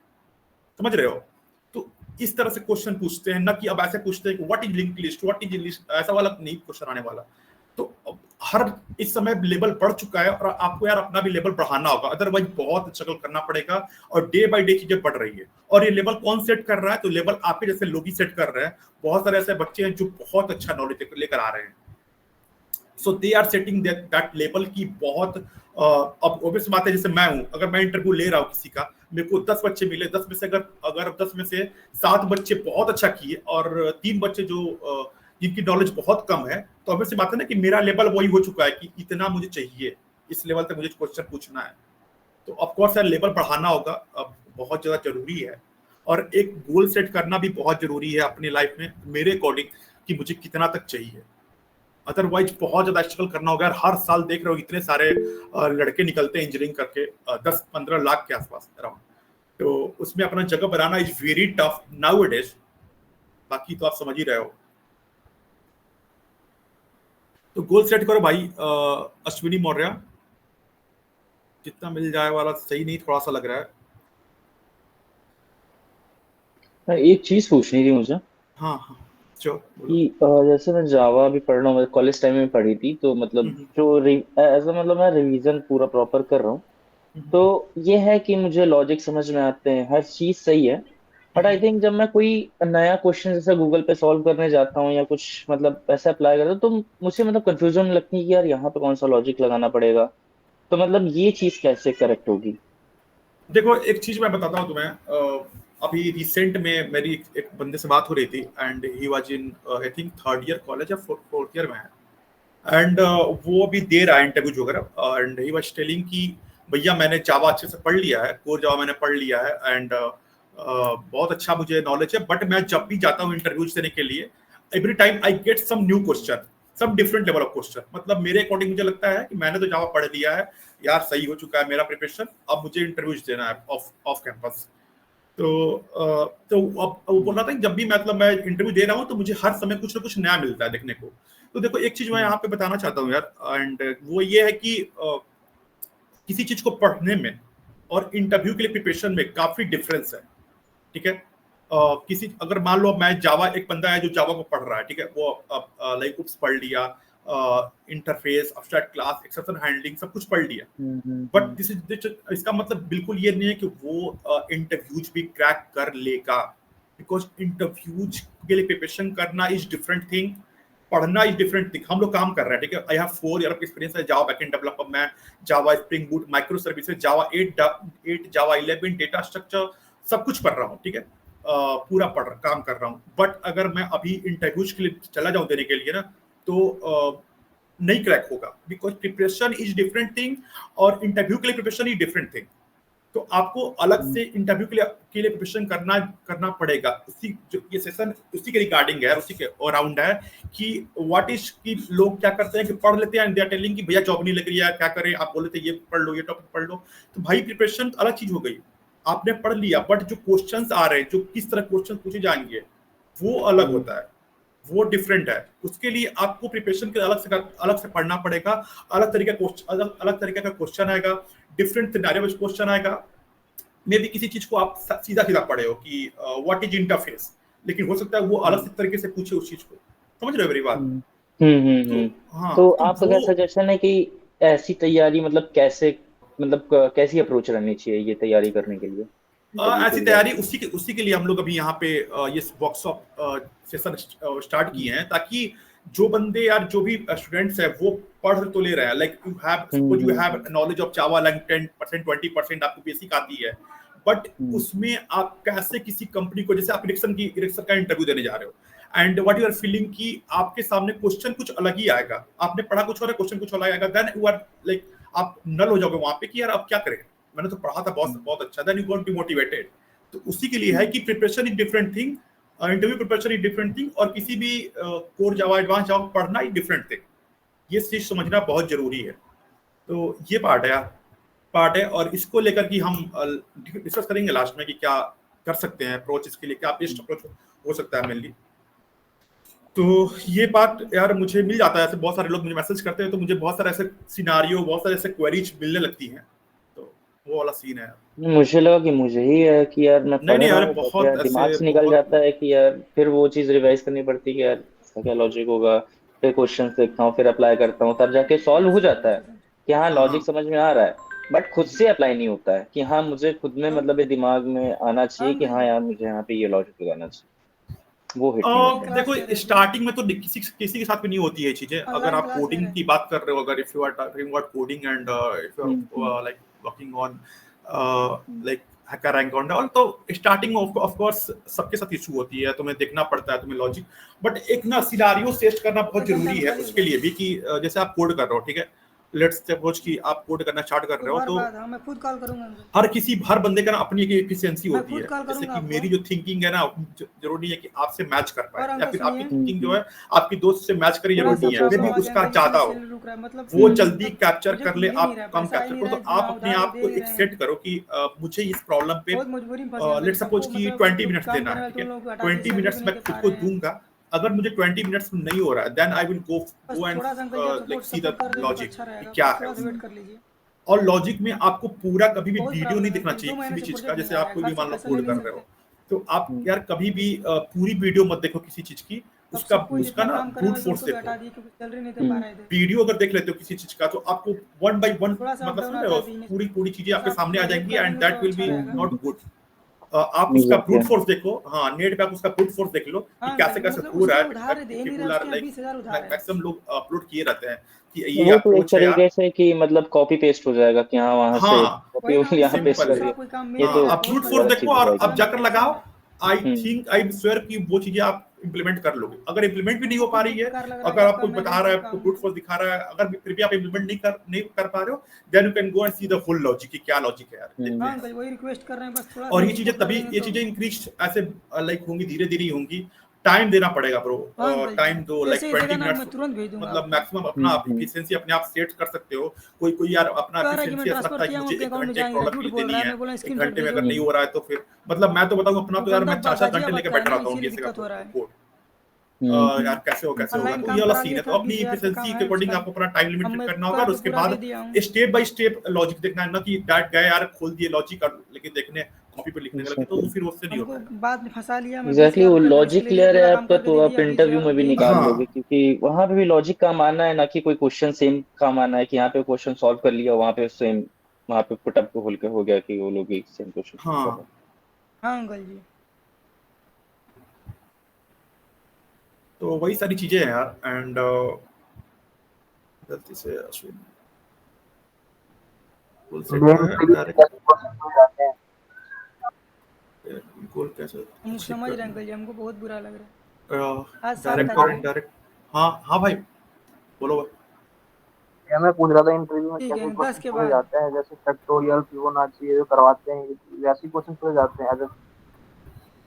समझ रहे हो? तो इस तरह से क्वेश्चन पूछते हैं ना, कि अब ऐसे पूछते हैं कि what is linked list, what is list, ऐसा वाला नहीं क्वेश्चन आने वाला। तो हर इस समय लेवल बढ़ चुका है और आपको यार अपना भी लेवल बढ़ाना होगा, अदरवाइज बहुत स्ट्रगल करना पड़ेगा। और डे बाय डे चीजें बढ़ रही है। और ये लेवल कौन सेट कर रहा है? तो लेवल आपके जैसे लोग ही सेट कर रहे हैं। बहुत सारे ऐसे बच्चे हैं जो बहुत अच्छा नॉलेज लेकर आ रहे हैं। So they are setting that level की बहुत अब ऑब्वियस बात है, जैसे मैं हूं, अगर मैं इंटरव्यू ले रहा हूं किसी का, मेरे को 10 बच्चे मिले, 10 में से अगर 10 में से 7 बच्चे बहुत अच्छा किए और 3 बच्चे जो जिनकी नॉलेज बहुत कम है, तो ऑब्वियस बात है ना कि मेरा लेवल वही हो चुका है कि इतना मुझे चाहिए, इस लेवल तक मुझे क्वेश्चन पूछना है। तो ऑफकोर्स यार लेवल बढ़ाना होगा, अब बहुत ज्यादा जरूरी है। और एक गोल सेट करना भी बहुत जरूरी है अपनी लाइफ में, मेरे अकॉर्डिंग, कि मुझे कितना तक चाहिए। अदरवाइज बहुत ज्यादा स्ट्रगल करना होगा। हर साल देख रहे हो इतने सारे लड़के निकलते हैं इंजीनियरिंग करके 10-15 लाख के आसपास अराउंड। तो उसमें अपना जगह बनाना इज वेरी टफ नाउअडेज। बाकी तो आप समझ ही रहे हो। तो गोल सेट करो भाई। अश्विनी मौर्य, जितना मिल जाए वाला सही नहीं थोड़ा सा लग रहा है।
एक चीज पूछनी थी मुझे
हाँ हाँ चलो बोलो।
कि जैसे मैं जावा भी पढ़ रहा हूँ, कॉलेज टाइम में पढ़ी थी, तो मतलब
हम्म,
जो ऐसा मतलब मैं रिवीजन पूरा प्रॉपर कर रहा हूँ।
हम्म,
तो ये है कि मुझे लॉजिक समझ में आते हैं, हर चीज सही है। But I
hmm.
थिंक जब मैं कोई नया क्वेश्चन जैसे गूगल पे सॉल्व करने जाता हूँ या कुछ मतलब ऐसा अप्लाई करता हूँ, तो मुझे मतलब कंफ्यूजन लगती है कि यार यहाँ पे कौन सा लॉजिक लगाना पड़ेगा। तो मतलब ये चीज कैसे करेक्ट होगी?
देखो एक चीज मैं बताता हूँ तुम्हें। अभी रिसेंट में मेरी एक बंदे से बात हो रही थी, and he was in I think 3rd year college या 4th ईयर में है। एंड वो अभी दे रहा है इंटरव्यूज वगैरह, एंड ही वाज टेलिंग कि भैया मैंने जावा अच्छे से पढ़ लिया है, कोर जावा मैंने पढ़ लिया है, एंड बहुत अच्छा मुझे नॉलेज है। बट मैं जब भी जाता हूँ इंटरव्यूज देने के लिए, every time I get some new question, some different level of question. मतलब मेरे अकॉर्डिंग मुझे लगता है कि मैंने तो जावा पढ़ लिया है यार, सही हो चुका है मेरा प्रिपरेशन, अब मुझे इंटरव्यूज देना है ऑफ कैंपस। तो अब वो बोल रहा था कि जब भी मतलब मैं इंटरव्यू दे रहा हूँ, तो मुझे हर समय कुछ ना कुछ नया मिलता है देखने को। तो देखो एक चीज मैं यहाँ पे बताना चाहता हूँ यार, एंड वो ये है कि किसी चीज को पढ़ने में और इंटरव्यू के लिए प्रिपरेशन में काफी डिफरेंस है। ठीक है। किसी अगर मान लो मैं जावा, एक बंदा है जो जावा को पढ़ रहा है, ठीक है, वो लाइक उप्स पढ़ लिया, interface, abstract class, exception handling सब कुछ पढ़ लिया, बट दिस इज, इसका मतलब बिल्कुल ये नहीं है कि वो इंटरव्यूज भी क्रैक कर लेगा, बिकॉज इंटरव्यूज के लिए प्रिपरेशन करना इज डिफरेंट थिंग, पढ़ना इज डिफरेंट थिंग। हम लोग काम कर रहे हैं, ठीक है, I have 4 year of experience है जावा बैकएंड डेवलपर, मैं Java spring boot, microservices, Java 8 Java 11 data structure सब कुछ पढ़ रहा हूँ, ठीक है, पूरा काम कर रहा हूँ। बट अगर मैं अभी इंटरव्यूज के लिए चला जाऊँ देने के लिए ना, तो नहीं क्रैक होगा, because preparation is different thing और इंटरव्यू के लिए प्रिपरेशन इज डिफरेंट थिंग। तो आपको अलग से इंटरव्यू के लिए प्रिपरेशन करना पड़ेगा। उसी जो ये सेशन उसी के रिगार्डिंग है, उसी के अराउंड है कि व्हाट इज कि लोग क्या करते हैं कि पढ़ लेते हैं, दे आर टेलिंग कि भैया जॉब नहीं लग रही है, क्या करें, आप बोल लेते ये पढ़ लो, ये टॉपिक पढ़ लो, तो भाई प्रिपरेशन अलग चीज हो गई, आपने पढ़ लिया, बट जो क्वेश्चंस आ रहे हैं, जो किस तरह क्वेश्चन पूछे जाएंगे वो अलग होता है, वो डिफरेंट है। उसके लिए आपको प्रिपरेशन के अलग से पढ़ना पड़ेगा, अलग तरीके का क्वेश्चन आएगा, डिफरेंट सिनेरियो में क्वेश्चन आएगा। मे भी किसी चीज को आप सीधा पढ़े हो कि व्हाट इज इंटरफेस, लेकिन हो सकता है वो अलग तरीके से पूछे उस चीज को, समझ रहे हो मेरी बात?
तो हाँ, तो आपका क्या सजेशन है कि ऐसी तैयारी मतलब कैसी अप्रोच रहनी चाहिए ये तैयारी करने के लिए?
ऐसी तैयारी उसी के लिए हम लोग अभी यहाँ पे ये वर्कशॉप सेशन स्टार्ट किए हैं, ताकि जो बंदे यार, जो भी स्टूडेंट्स है वो पढ़ तो ले रहे हैं, like you have knowledge of Java, like 10% 20% आपको बेसिक आती है, बट उसमें आप कैसे किसी कंपनी को, जैसे आप इलेक्शन का इंटरव्यू देने जा रहे हो, and what you are feeling कि आपके सामने क्वेश्चन कुछ अलग ही आएगा, आपने पढ़ा कुछ और है, क्वेश्चन कुछ अलग आएगा, देन यू आर लाइक आप नल हो जाओगे वहां पे कि यार अब क्या करें, मैंने तो पढ़ा था बहुत अच्छा, then you going to motivated. तो उसी के लिए है कि preparation is different thing, interview preparation is different thing, और किसी भी कोर जावा, एडवांस जावा पढ़ना इज डिफरेंट थिंग, ये चीज समझना बहुत जरूरी है। तो ये पार्ट है और इसको लेकर कि हम डिस्कस करेंगे लास्ट में कि क्या कर सकते हैं अप्रोच, इसके लिए क्या बेस्ट अप्रोच हो सकता है मेनली। तो ये बात यार मुझे मिल जाता है, ऐसे बहुत सारे लोग मुझे मैसेज करते हैं, तो मुझे बहुत सारे ऐसे सिनारियो, बहुत सारे ऐसे क्वेरीज मिलने लगती हैं, तो वो वाला सीन है।
मुझे लगा कि मुझे ही है कि यार मैं
नहीं यार, बहुत
यार दिमाग से निकल जाता है कि यार फिर वो चीज रिवाइज करनी पड़ती है कि यार इसका क्या लॉजिक होगा, फिर क्वेश्चन देखता हूँ, फिर अप्लाई करता हूँ, तब जाके सॉल्व हो जाता है कि हाँ लॉजिक समझ में आ रहा है, बट खुद से अप्लाई नहीं होता है कि हाँ मुझे खुद में मतलब ये दिमाग में आना चाहिए कि हाँ यार मुझे यहाँ पे ये लॉजिक लगाना चाहिए, वो हिट नहीं होता।
देखो स्टार्टिंग में तो किसी के साथ भी नहीं होती है चीजें। अगर आप कोडिंग की बात कर रहे हो, अगर if you are talking about coding and if you are like working on like hacker rank on all, तो स्टार्टिंग में ऑफ कोर्स सबके साथ इशू होती है, तुम्हें देखना पड़ता है, तुम्हें लॉजिक, बट एक ना सिनेरियो सेट करना बहुत जरूरी है उसके लिए भी कि जैसे आप कोड कर रहे हो, ठीक है, लेट्स सपोज कि आप कोड करना स्टार्ट कर रहे हो, तो
मैं खुद कॉल करूंगा,
हर बंदे का ना अपनी एक एफिशिएंसी होती है। जैसे कि मेरी जो थिंकिंग है ना, जरूरी है कि आपसे मैच कर पाए, या फिर आपकी थिंकिंग जो है आपकी दोस्त से मैच करे, जरूरी है, मे भी उसका ज्यादा हो, वो जल्दी कैप्चर कर ले, आप कम कैप्चर करो। तो आप अपने आप को एक सेट करो कि मुझे इस प्रॉब्लम पे लेट्स सपोज कि 20 मिनट्स देना है, ठीक है, 20 मिनट्स मैं खुद को दूंगा। अगर मुझे 20 मिनट्स में नहीं हो रहा है, then I will go and like see the logic क्या है। और लॉजिक में आपको पूरा कभी भी वीडियो नहीं दिखना चाहिए किसी भी चीज का। जैसे आप कोई भी मान लो कोड कर रहे हो, तो आप यार कभी भी पूरी वीडियो मत देखो किसी चीज की, उसका ना ब्रूट फोर्स देखो। वीडियो अगर देख लेते हो किसी चीज का, तो आपको 1 by 1 मतलब समझ रहे हो, पूरी चीजें आपके सामने आ जाएंगी, and that will be not good. आप उसका ब्रूट फोर्स देखो, हाँ नेट पे आप उसका ब्रूट फोर्स देख लो कि कैसे हो रहा है। मैक्सिमम लोग अपलोड किए रहते हैं कि ये अप्रोच है
तरीके से कि मतलब कॉपी पेस्ट हो जाएगा कि हाँ वहां से कॉपी यहाँ पेस्ट कर दिया, ये तो
आप ब्रूट फोर्स देखो और अब जाकर लगाओ। I think I am sure कि वो चीजें आप इंप्लीमेंट कर लोगे। अगर इंप्लीमेंट भी नहीं हो पा रही है, अगर आपको बता रहा है, आपको ब्रूट फोर्स दिखा रहा है, अगर फिर भी आप इंप्लीमेंट नहीं कर पा रहे हो, then you can go and see the full logic कि क्या लॉजिक है यार।
वही रिक्वेस्ट कर रहे हैं बस थोड़ा।
और ये चीजें इंक्रीज ऐसे लाइक होंगी, धीरे-धीरे ही होंगी। टाइम देना पड़ेगा ब्रो, टाइम दो, लाइक 20 मिनट्स, मतलब मैक्सिमम अपना एफिशिएंसी अपने आप सेट कर सकते हो। कोई यार अपना एफिशिएंसी ऐसा रखता है कि मुझे 1 घंटे प्रॉब्लम ये देनी है, 1 घंटे में अगर नहीं हो रहा है तो फिर मतलब मैं तो बताऊं अपना, तो यार मैं 4-4 घंटे लेके बैठा रहता हूं जैसे का कोड। यार कैसे होगा,
ऑनलाइन
तो
काम
ये वाला
करा
सीन
लिया
है। तो
था,
अपनी
20,000 का
एफिशिएंसी
काम
के
है
अकॉर्डिंग
उसका।
आपको अपना टाइम
अब
लिमिटेड
मैं
करना होगा, और
कर
उसके
पूरा
बाद
भी दिया हूँ।
स्टेप बाय स्टेप लॉजिक देखना है ना, कि दैट गए यार खोल दिए लॉजिक और लेके देखने कॉपी पे लिखने लगे, तो
एग्जैक्टली
फिर उससे नहीं
हमको
होता है।
बाद में फंसा लिया, मैं
एग्जैक्टली
20,000
वो
रुपये रिस्क
लॉजिक
ले लिया,
क्लियर है
पूरा काम
आपका
करके
तो
दे
आप
दिया,
इंटरव्यू
20,000
में भी
यही
निकाल
चाहिए।
हाँ
लोगे, क्योंकि वहां पे भी लॉजिक काम आना है, ना कि कोई क्वेश्चन सेम काम आना है कि यहाँ पे क्वेश्चन सॉल्व कर लिया वहां पे सेम, वहां पे पुटअप को खोल के हो गया कि वो लोग एक सेम क्वेश्चन कर रहे
हाँ।
हैं।
हाँ अंकल जी।
तो वही सारी चीजें हैं यार। एंड गलती से अश्विन गोल सेट
इंडियन
क्या है
इंटरव्यू में
डायरेक्ट,
कैसे क्वेश्चन पूछे जाते हैं?
गोल कैसे
हम
अचीव
समझ रहे हैं
करना
अंकल जी, हमको बहुत बुरा लग रहा है।
है,
आज 7
डायरेक्ट और
तारीख है।
इनडायरेक्ट। हाँ हाँ भाई, बोलो भाई।
या मैं पूछ रहा था इंटरव्यू में
ठीक
कैसे
है, 10
क्वेश्चन
के
पूछे
बाद।
जाते हैं, जैसे फैक्टोरियल फिबोनाची ये जो करवाते हैं, वैसे क्वेश्चन पूछे जाते हैं एज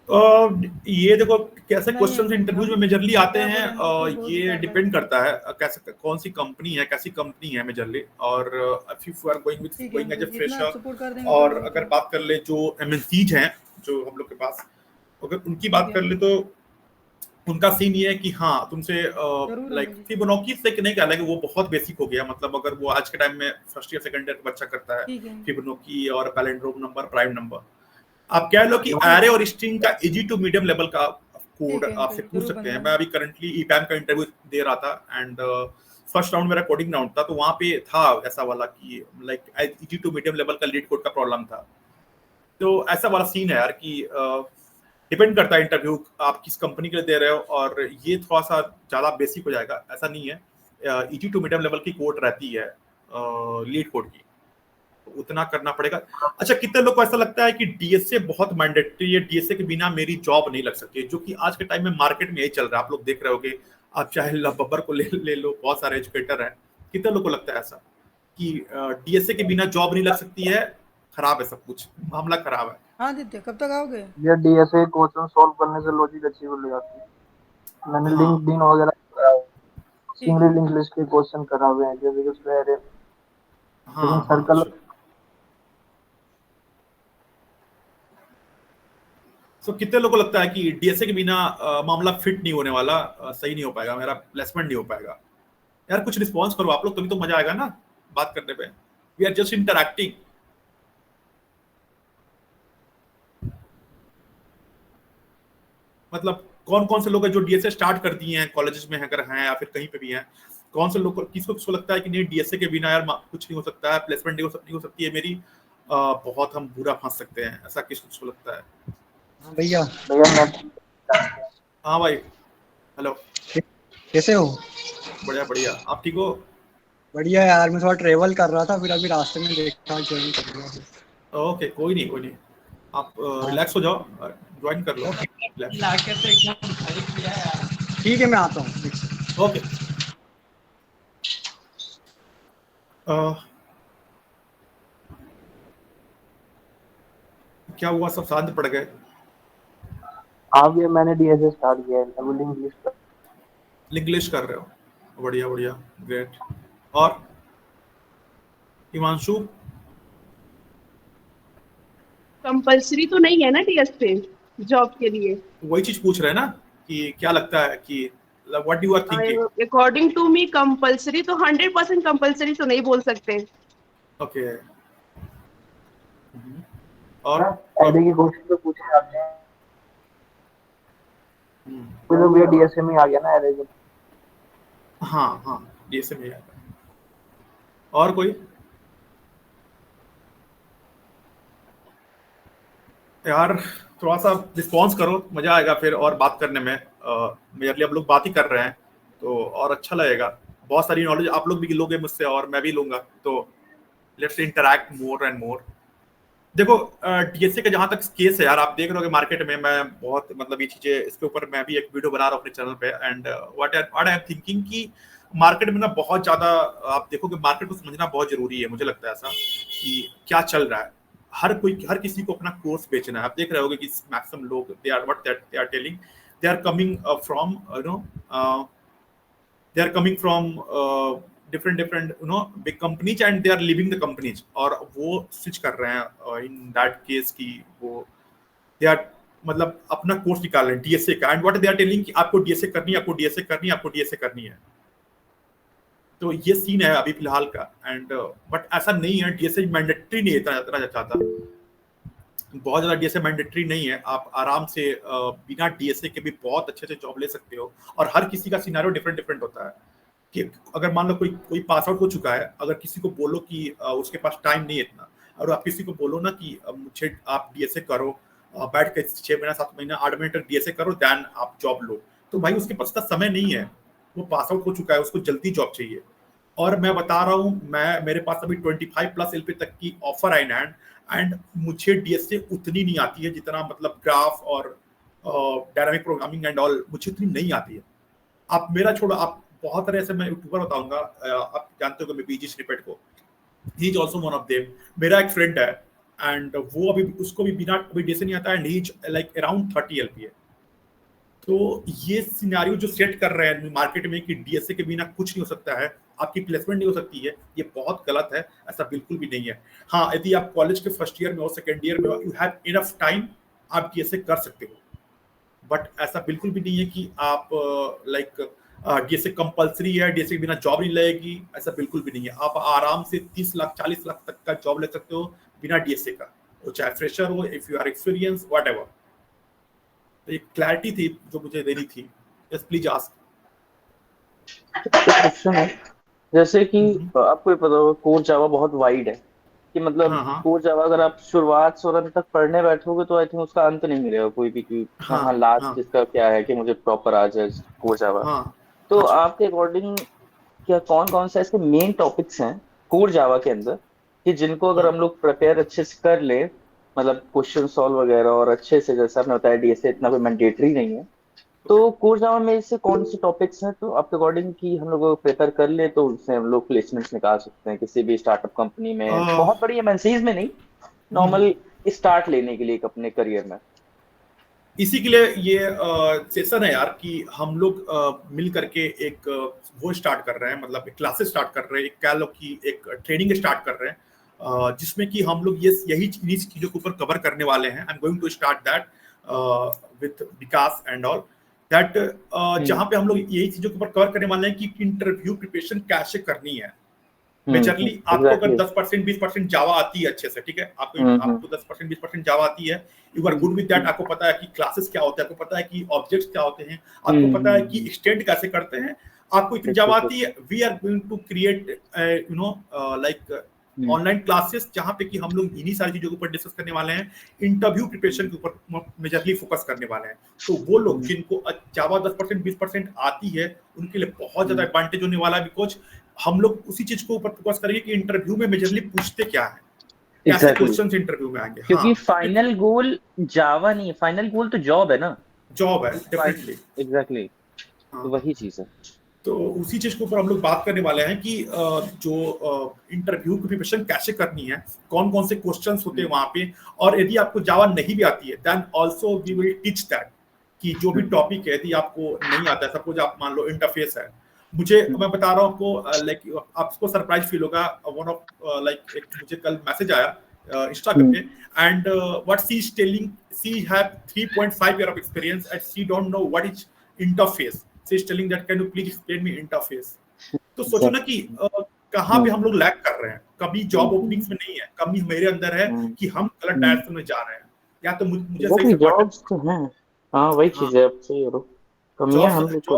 ये देखो कैसे
नहीं
क्वेश्चंस
अंकल जी,
इंटरव्यूज
हम
में मेजरली आते
क्या
हैं,
बोले, हमको खुद बहुत
ये
डर लग
डिपेंड
रहा है।
करता है कैसे कौन सी कंपनी है, कैसी कंपनी है मेजरली। और इफ यू आर
ठीक है
गोइंग एज
अंकल
ए
जी, इतना आप
फ्रेशर,
सपोर्ट कर देंगे तो
और
बहुत
अगर
है।
बात कर ले जो एमएनसीज हैं जो हम लोग के पास, अगर उनकी
ठीक
बात
है,
कर ले तो उनका सीन ये है कि हाँ तुमसे
जरूर
लाइक
अंकल जी।
फिबोनाची से नहीं कह लेंगे, वो बहुत बेसिक हो गया। मतलब अगर वो आज के टाइम में फर्स्ट ईयर सेकंड ईयर का बच्चा करता है
ठीक है।
फिबोनाची और पैलिंड्रोम नंबर, प्राइम नंबर, आप कह लो कि
ठीक
एरे
है।
और स्ट्रिंग का इजी टू मीडियम लेवल का कोड
ठीक है अंकल
आपसे
जी,
पूछ
जरूर
सकते हैं। मैं
बनवाएंगे।
अभी करंटली ईपैम का इंटरव्यू दे रहा था, एंड फर्स्ट राउंड मेरा कोडिंग राउंड था, तो वहां पे था ऐसा वाला कि like easy to medium level का लीड कोड का प्रॉब्लम था। तो ऐसा वाला सीन है यार कि डिपेंड करता है इंटरव्यू आप किस कंपनी के लिए दे रहे हो, और ये थोड़ा सा ज्यादा बेसिक हो जाएगा, ऐसा नहीं है। इजी टू मीडियम लेवल की कोड रहती है लीड कोड की, उतना करना पड़ेगा। अच्छा, कितने लोग को ऐसा लगता है कि डीएसए बहुत मैंडेटरी है, डीएसए के बिना मेरी जॉब नहीं लग सकती, जो कि आज के टाइम में मार्केट में यही चल रहा है। आप लोग देख रहे होगे, आप चाहे बब्बर को ले लो, बहुत सारे एजुकेटर हैं। कितने लोग को लगता है ऐसा कि डीएसए के बिना जॉब नहीं लग सकती है, खराब है सब कुछ, मामला खराब है।
हाँ आदित्य, कब तक आओगे?
ये डीएसए क्वेश्चन सॉल्व करने से लॉजिक अचीव हो जाती है। मैंने
हाँ
लिंक्डइन वगैरह करा है,
ठीक है।
सिंगल इंग्लिश के क्वेश्चन करा हुए हैं, जैसे कि उसमें लेकिन
हाँ हाँ
सर्कल।
sure। सो कितने लोगों को लगता है कि डीएसए के बिना मामला फिट नहीं होने वाला, सही नहीं हो पाएगा, मेरा प्लेसमेंट नहीं हो पाएगा? यार कुछ रिस्पॉन्स करो आप लोग, तभी तो मजा आएगा ना बात करने पे। We are just interacting. मतलब कौन कौन से लोग हैं जो डीएसए स्टार्ट कर दिए हैं, कॉलेजेस में अगर हैं या फिर कहीं पे भी हैं? कौन से लोग, किसको लगता है कि नहीं डीएसए के बिना यार कुछ नहीं हो सकता है, प्लेसमेंट नहीं हो सकती है मेरी, बहुत हम बुरा फंस सकते हैं, ऐसा किसको लगता है?
हाँ भैया।
भैया मैं
हाँ भाई, हेलो।
कैसे हो?
बढ़िया बढ़िया, आप ठीक हो?
बढ़िया यार, मैं थोड़ा ट्रेवल कर रहा था, फिर अभी रास्ते में देखा ज्वाइन कर लिया।
ओके, कोई नहीं कोई नहीं, आप
हाँ।
रिलैक्स हो जाओ, ज्वाइन कर लो,
ओके।
रिलैक्स।
ठीक है, मैं आता हूँ।
ओके। क्या हुआ, सब शांत पड़ गए?
हाँ भैया, मैंने डीएसए स्टार्ट किया है, अभी लिंक लिस्ट पर।
इंग्लिश कर रहे हो, बढ़िया बढ़िया, ग्रेट। और हिमांशु?
कंपलसरी तो नहीं है ना टीएस पे जॉब के लिए?
वही चीज पूछ रहे हैं ना कि क्या लगता है कि what you are thinking?
According to me compulsory तो 100% कंपलसरी तो नहीं बोल सकते।
ओके। और
एडी के क्वेश्चन तो पूछे जाते हैं,
हम्म,
फिर तो भैया डीएसए में आ गया ना एरे।
हाँ हाँ, डीएसए में आता है। और कोई? यार थोड़ा सा रिस्पॉन्स करो, मजा आएगा फिर और बात करने में। मेरे लिए अब लोग बात ही कर रहे हैं तो और अच्छा लगेगा। बहुत सारी नॉलेज आप लोग भी लोगे मुझसे और मैं भी लूंगा, तो let's interact more and more. देखो डीएसए का जहां तक केस है यार, आप देख रहे हो मार्केट में, मैं बहुत मतलब ये चीजें, इसके ऊपर मैं भी एक वीडियो बना रहा हूँ अपने चैनल पे। And what I am thinking कि मार्केट में ना बहुत ज्यादा, आप देखोगे मार्केट को समझना बहुत जरूरी है, मुझे लगता है ऐसा कि क्या चल रहा है। हर किसी को अपना कोर्स बेचना है। आप देख रहे होगे कि मैक्सिमम लोग they are what they are telling, they are coming from you know they are coming from different big companies and they are leaving the companies, और वो स्विच कर रहे हैं इन दैट केस की वो they are मतलब अपना course निकाल रहे हैं डीएसए का, and what they are telling कि आपको डीएसए करनी है, आपको डीएसए करनी है, आपको डीएसए करनी है। तो ये सीन है अभी फिलहाल का। एंड बट ऐसा नहीं है, डीएसए मैंडेटरी नहीं है इतना चाहता, बहुत ज्यादा डीएसए मैंडेटरी नहीं है। आप आराम से बिना डीएसए के भी बहुत अच्छे से जॉब ले सकते हो, और हर किसी का सिनेरियो डिफरेंट होता है। कि अगर मान लो कोई पास आउट हो चुका है, अगर किसी को बोलो कि उसके पास टाइम नहीं है इतना, और आप किसी को बोलो ना कि मुझे आप डीएसए करो, बैठ के 6 महीना 7 महीना 8 महीने तक डीएसए करो, देन आप जॉब लो, तो भाई उसके पास इतना समय नहीं है, वो पास आउट हो चुका है, उसको जल्दी जॉब चाहिए। और मैं बता रहा हूँ, मेरे पास अभी 25+ एलपी तक की ऑफर आई हैंड, एंड मुझे डीएसए उतनी नहीं आती है जितना मतलब ग्राफ और डायनामिक प्रोग्रामिंग एंड ऑल मुझे उतनी नहीं आती है। आप मेरा छोड़ो, आप बहुत तरह से मैं यूट्यूबर बताऊंगा, आप जानते हो बीजी स्निपेट को, he is also one of them. मेरा एक फ्रेंड है, एंड वो अभी उसको भी बिना अभी डीएसए नहीं आता, and he is like around 30 LP है। तो ये सिनेरियो जो सेट कर रहे हैं मार्केट में कि डीएसए के बिना कुछ नहीं हो सकता है, आपकी प्लेसमेंट नहीं हो सकती है, ये बहुत गलत है, ऐसा बिल्कुल भी नहीं है। हाँ, यदि आप कॉलेज के फर्स्ट ईयर में हो, सेकेंड ईयर में हो, यू हैव इनफ टाइम, आप डीएसए कर सकते हो, बट ऐसा बिल्कुल भी नहीं है कि आप लाइक डीएसए कंपलसरी है, डीएसए के बिना जॉब नहीं लगेगी, ऐसा बिल्कुल भी नहीं है। आप आराम से 30 लाख 40 लाख तक का जॉब ले सकते हो बिना डीएसए का, वो चाहे फ्रेशर हो, if you are experience whatever. तो एक क्लैरिटी थी जो मुझे देनी थी। Yes please ask.
क्वेश्चन है, जैसे कि आपको ये पता होगा कोर जावा बहुत वाइड है, कि मतलब
हाँ।
कोर जावा अगर आप शुरुआत से अंत तक पढ़ने बैठोगे तो आई थिंक उसका अंत नहीं मिलेगा कोई भी, कि हाँ लास्ट इसका क्या है कि मुझे प्रॉपर आ जाए कोर जावा। तो आपके अकॉर्डिंग क्या कौन कौन सा इसके मेन टॉपिक्स हैं कोर जावा के अंदर, कि जिनको अगर हम लोग प्रिपेयर अच्छे से कर ले, मतलब क्वेश्चन सॉल्व वगैरह, और अच्छे से, जैसा आपने बताया डीएसए इतना कोई मैंडेटरी नहीं है, तो कोर जावा में इससे कौन से टॉपिक्स हैं तो आपके अकॉर्डिंग कि हम लोग प्रेफर कर ले तो उससे हम लोग प्लेसमेंट्स निकाल सकते हैं किसी भी स्टार्टअप कंपनी में, बहुत बड़ी एमएनसीज में नहीं, नॉर्मल स्टार्ट लेने के लिए एक अपने करियर में।
इसी के लिए ये सेशन है यार, कि हम लोग मिल करके एक वो स्टार्ट कर रहे हैं, मतलब एक क्लासेस स्टार्ट कर रहे हैं, एक कह लो कि एक ट्रेनिंग स्टार्ट कर रहे हैं, जिसमें कि हम लोग यही चीजों के ऊपर कवर करने वाले हैं। I am going to start that with Vikas and all that, जहां पे हम लोग यही चीजों के ऊपर कवर करने वाले हैं कि इंटरव्यू प्रिपरेशन कैसे करनी है। मेजरली आपको अगर 10% 20% जावा आती है अच्छे से, ठीक है, आपको 10% 20% जावा आती है, you are good with that, आपको पता है कि क्लासेस क्या होते हैं, आपको पता है कि ऑब्जेक्ट्स क्या होते हैं, आपको पता है कि एक्सटेंड कैसे करते हैं, आपको इतनी जावा आती है, we are going to create you know like online classes, जहां पे कि हम लोग इन्हीं सारी चीजों के ऊपर डिस्कस करने वाले हैं, इंटरव्यू प्रिपरेशन के ऊपर मेजरली फोकस करने वाले हैं। तो वो लोग जिनको जावा 10% 20% आती है, उनके लिए बहुत ज्यादा एडवांटेज होने वाला है, बिकॉज हम लोग उसी चीज को ऊपर फोकस करेंगे कि इंटरव्यू में मेजरली पूछते क्या है, कैसे क्वेश्चंस इंटरव्यू में आएंगे,
क्योंकि फाइनल गोल जावा नहीं है, फाइनल गोल तो जॉब है ना,
जॉब है डेफिनेटली,
एग्जैक्टली, तो वही चीज है।
तो उसी चीज के ऊपर हम लोग बात करने वाले हैं कि जो इंटरव्यू की प्रिपरेशन कैसे करनी है, कौन कौन से क्वेश्चंस होते हैं वहां पे, और यदि आपको जावा नहीं भी आती है then also we will teach that, कि जो भी टॉपिक है यदि आपको नहीं आता है, सपोज आप मान लो इंटरफेस है, मैं बता रहा हूँ आपको, लाइक आपको सरप्राइज फील होगा, वन ऑफ लाइक एक मुझे कल मैसेज आया इंस्टाग्राम पे, and what she is telling, she have 3.5 year of experience and she don't know what is interface, she is telling that can you please explain me interface. तो सोचो ना कि कहाँ पे हम लोग लैग कर रहे हैं, कभी जॉब ओपनिंग्स में नहीं है, कमी मेरे अंदर है कि हम गलत डायरेक्शन में जा रहे हैं, या तो मुझे सही
जॉब्स तो हैं, हाँ वही चीज है, अब सही हो, कमियां हम लोग को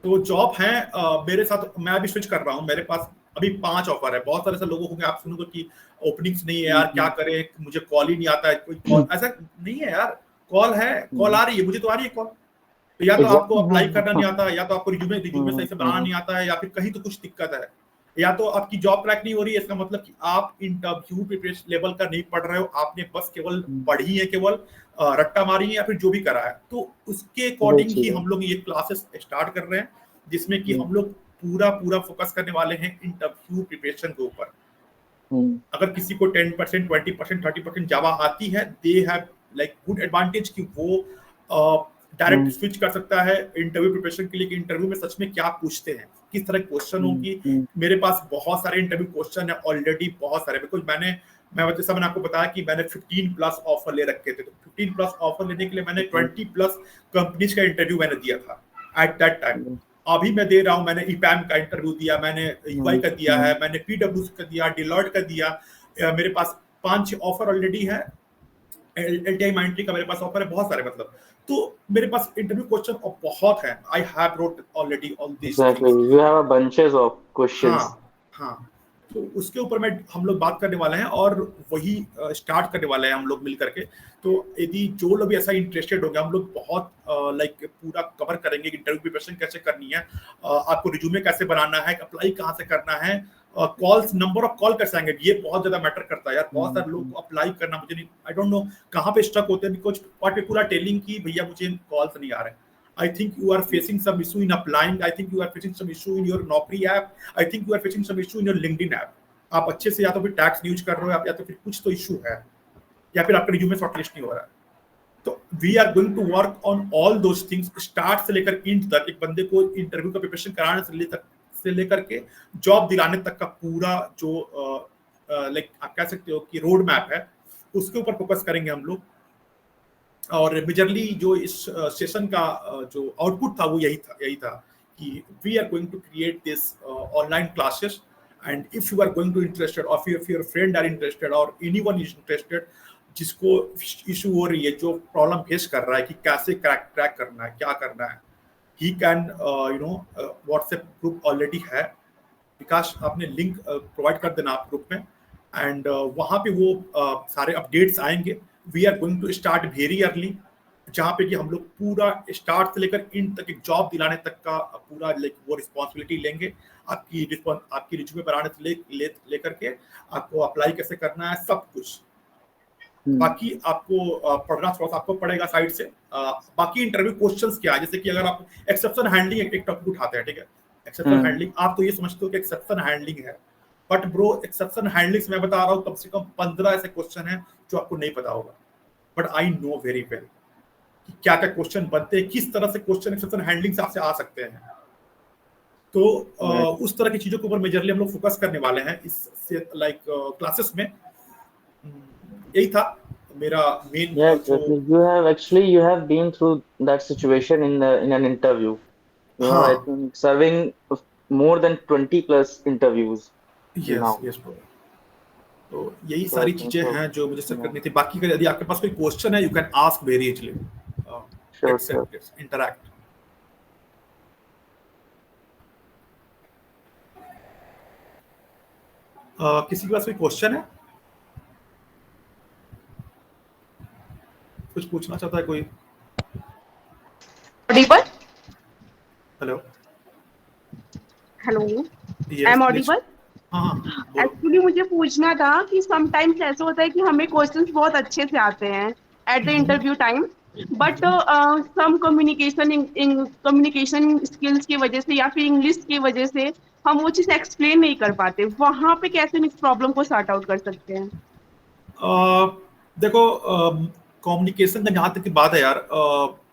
तो जॉब है मेरे साथ, मैं अभी स्विच कर रहा हूँ, मेरे पास अभी 5 ऑफर है। बहुत सारे ऐसे लोगों होंगे, आप सुनोगे कि ओपनिंग्स नहीं है यार, क्या करें, मुझे कॉल ही नहीं आता है, कोई कॉल, ऐसा नहीं है यार, कॉल है, कॉल आ रही है, मुझे तो आ रही है कॉल, तो या तो आपको अप्लाई करना नहीं आता है, या तो आपको रिज्यूमे सही से बनाना नहीं आता है, या फिर कहीं तो कुछ दिक्कत है, या तो आपकी जॉब क्रैक नहीं हो रही है, इसका मतलब कि आप इंटरव्यू प्रिपरेशन लेवल का नहीं पढ़ रहे हो, आपने बस केवल पढ़ी है, केवल रट्टा मारी है, या फिर जो भी करा है। तो उसके अकॉर्डिंग ही हम लोग ये क्लासेस स्टार्ट कर रहे हैं, जिसमें कि हम लोग पूरा फोकस करने वाले हैं इंटरव्यू प्रिपरेशन के ऊपर। अगर किसी को 10% 20% 30% जावा आती है, they have like good advantage कि वो डायरेक्ट स्विच कर सकता है इंटरव्यू प्रिपरेशन के लिए, कि इंटरव्यू में सच में क्या पूछते हैं, किस तरह क्वेश्चन होगी। मेरे पास बहुत सारे इंटरव्यू क्वेश्चन है ऑलरेडी, बहुत सारे, बिकॉज मैंने मैं जैसा मैंने आपको बताया कि मैंने 15 प्लस ऑफर ले रखे थे, तो 15 प्लस ऑफर लेने के लिए मैंने 20 प्लस कंपनीज का इंटरव्यू मैंने दिया था एट दैट टाइम। अभी मैं दे रहा हूँ, मैंने ईपैम का इंटरव्यू दिया, मैंने यूआई का दिया है, मैंने पीडब्ल्यूसी का दिया, डिलॉयट का दिया, मेरे पास 5 ऑफर ऑलरेडी है, एलटीआई माइंट्री का मेरे पास ऑफर है, बहुत सारे मतलब। तो मेरे पास इंटरव्यू क्वेश्चन बहुत है, I have road already all this.
Exactly. You have a bunches of questions.
हाँ, तो उसके ऊपर में हम लोग बात करने वाले हैं और वही स्टार्ट करने वाले हैं हम लोग मिल करके। तो यदि जो लोग भी ऐसा इंटरेस्टेड होंगे, हम लोग बहुत लाइक पूरा कवर करेंगे कि इंटरव्यू प्रिपरेशन कैसे करनी है, आपको रिज्यूमे कैसे बनाना है, अप्लाई कहाँ से करना है, कॉल्स, नंबर ऑफ कॉल कैसे आएंगे, ये बहुत ज्यादा मैटर करता है यार। बहुत सारे लोग को अप्लाई करना, मुझे नहीं, आई डोंट नो कहाँ पे स्टक होते हैं, because what people are telling कि भैया मुझे कॉल्स नहीं आ रहे। I think you are facing some issue in applying. I think you are facing some issue in your Naukri app. I think you are facing some issue in your LinkedIn app. आप अच्छे से या तो फिर tax use कर रहे हो या तो फिर कुछ तो इशू है, या फिर आपका रिज्यूमे शॉर्टलिस्ट नहीं हो रहा है। तो we are going to work on all those things, start से लेकर एंड तक। एक बंदे को इंटरव्यू का प्रिपरेशन कराने से लेकर के जॉब दिलाने तक का पूरा जो लाइक आप कह सकते हो कि रोड मैप है, उसके ऊपर फोकस करेंगे हम लोग। और मेजरली जो इस सेशन का जो आउटपुट था वो यही था कि we are going to create this online classes, and if you are going to interested और if your friend are interested और एनीवन इज इंटरेस्टेड, जिसको इशू हो रही है, जो प्रॉब्लम फेस कर रहा है कि कैसे क्रैक करना है, क्या करना है, he can WhatsApp group already है, विकास आपने लिंक प्रोवाइड कर देना आप ग्रुप में, एंड वहाँ पे वो सारे अपडेट्स आएंगे। We are going to start very early, जहाँ पे कि हम लोग पूरा स्टार्ट से लेकर इन तक एक जॉब दिलाने तक का पूरा लाइक वो रिस्पॉन्सिबिलिटी लेंगे। आपकी रिज्यूमे बनाने से लेकर के आपको अप्लाई कैसे करना है, सब कुछ। बाकी आपको पढ़ना थोड़ा सा आपको पड़ेगा साइड से। बाकी इंटरव्यू क्वेश्चंस क्या है, जैसे कि अगर आप एक्सेप्शन हैंडलिंग एक टॉपिक उठाते हैं, ठीक है, एक्सेप्शन हैंडलिंग आप तो ये समझते हो कि एक्सेप्शन हैंडलिंग है, बट ब्रो एक्सेप्शन हैंडलिंग मैं बता रहा हूँ कम से कम 15 ऐसे क्वेश्चन हैं जो आपको नहीं पता होगा, but I know very well कि क्या क्या क्वेश्चन बनते हैं, किस तरह से क्वेश्चन एक्सेप्शन हैंडलिंग से आपसे आ सकते हैं। तो उस तरह की चीजों के ऊपर मेजरली हम लोग फोकस करने वाले हैं इस लाइक क्लासेस में। यही था मेरा main.
You have been through that situation in an interview. You know, I think serving more than 20 plus interviews.
Yes bro। तो यही सारी चीजें हैं जो मुझे सर करनी थी। बाकी का यदि आपके पास कोई क्वेश्चन है, you can ask very easily, interact. किसी के पास कोई क्वेश्चन है, कुछ पूछना चाहता है कोई?
Audible?
Hello
I am audible?
हाँ।
एक्चुअली मुझे पूछना था कि समटाइम्स ऐसा होता है कि हमें क्वेश्चंस बहुत अच्छे से आते हैं at the interview time, but some communication skills की वजह से या फिर इंग्लिश की वजह से हम वो चीज़ एक्सप्लेन नहीं कर पाते। वहाँ पे कैसे इस प्रॉब्लम को सॉर्ट आउट कर सकते हैं?
देखो कम्युनिकेशन का जहाँ तक की बात है यार,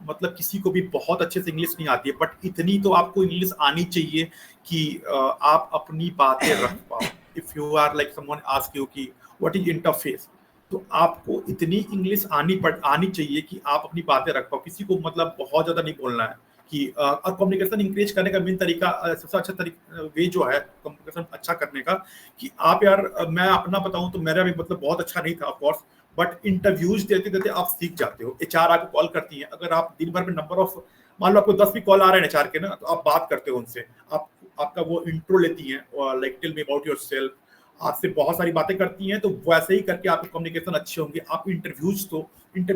मतलब किसी को भी बहुत अच्छे से इंग्लिश नहीं आती है, बट इतनी तो आपको इंग्लिश आनी चाहिए कि आप अपनी बातें रख पाओ। If you are like someone ask you कि व्हाट इज इंटरफेस, तो आपको इतनी इंग्लिश आनी चाहिए कि आप अपनी बातें रख पाओ। किसी को मतलब बहुत ज्यादा नहीं बोलना है कि और कम्युनिकेशन इंक्रीज करने का मेन तरीका, सबसे अच्छा तरीका वे जो है कम्युनिकेशन अच्छा करने का, कि आप यार, मैं अपना बताऊं तो मेरा भी मतलब बहुत अच्छा नहीं था ऑफ कोर्स, बट इंटरव्यूज देते देते आप सीख जाते हो। एचआर आपको कॉल करती है, अगर आप दिन भर में नंबर ऑफ, मान लो आपको 10 भी कॉल आ रहे हैं एचआर के ना, तो आप बात करते हो उनसे, आपका वो इंट्रो लेती हैं, like tell me about yourself, आपसे बहुत सारी बातें करती हैं। तो वैसे ही करके आपके कम्युनिकेशन अच्छे होंगे। आप इंटरव्यू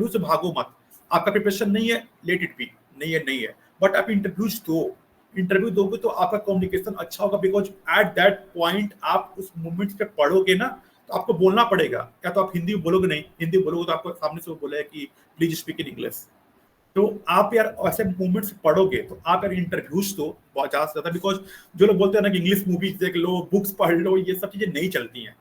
से भागो मत। आपका प्रिपरेशन नहीं है, लेट इट बी, नहीं है, बट आप इंटरव्यू दोगे तो आपका कम्युनिकेशन अच्छा होगा, बिकॉज एट दैट पॉइंट आप उस मोमेंट पे पढ़ोगे ना, तो आपको बोलना पड़ेगा। क्या तो आप हिंदी बोलोगे नहीं, हिंदी बोलोगे तो आपको सामने से वो बोलेगा कि प्लीज स्पीक इन इंग्लिश। तो आप यार ऐसे मोमेंट्स पढ़ोगे तो आप यार इंटरव्यूज तो बहुत ज्यादा, बिकॉज जो लोग बोलते हैं ना कि इंग्लिश मूवीज देख लो, बुक्स पढ़ लो, ये सब चीजें नहीं चलती हैं,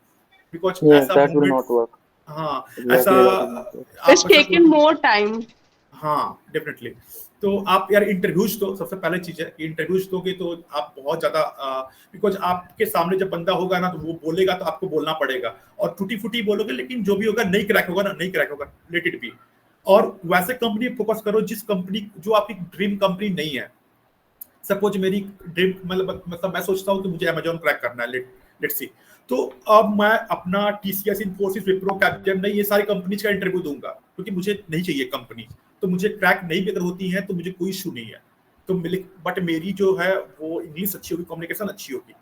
बिकॉज ऐसा मोमेंट, हाँ ऐसा
It's taken more time.
हाँ डेफिनेटली। तो आप यार इंटरव्यूज तो सबसे पहले चीज है कि इंटरव्यूज दोगे तो आप बहुत ज्यादा, बिकॉज आपके सामने जब बंदा होगा ना तो वो बोलेगा तो आपको बोलना पड़ेगा, और टूटी फूटी बोलोगे लेकिन जो भी होगा नहीं क्रैक होगा ना, नहीं क्रैक होगा, लेट इट बी। और वैसे कंपनी फोकस करो जिस कंपनी जो आपकी ड्रीम कंपनी नहीं है। सपोज मेरी ड्रीम मतलब मैं सोचता हूँ कि मुझे अमेजोन क्रैक करना है, लेट्स सी। तो अब मैं अपना टीसीएस, इन्फोसिस, विप्रो, कैपजेमिनी ये सारी कंपनीज का इंटरव्यू दूंगा क्योंकि मुझे नहीं चाहिए कंपनी। तो मुझे क्रैक नहीं भी अगर होती है तो मुझे कोई इशू नहीं है। तो बट मेरी जो है वो इंग्लिश अच्छी होगी, कम्युनिकेशन अच्छी होगी,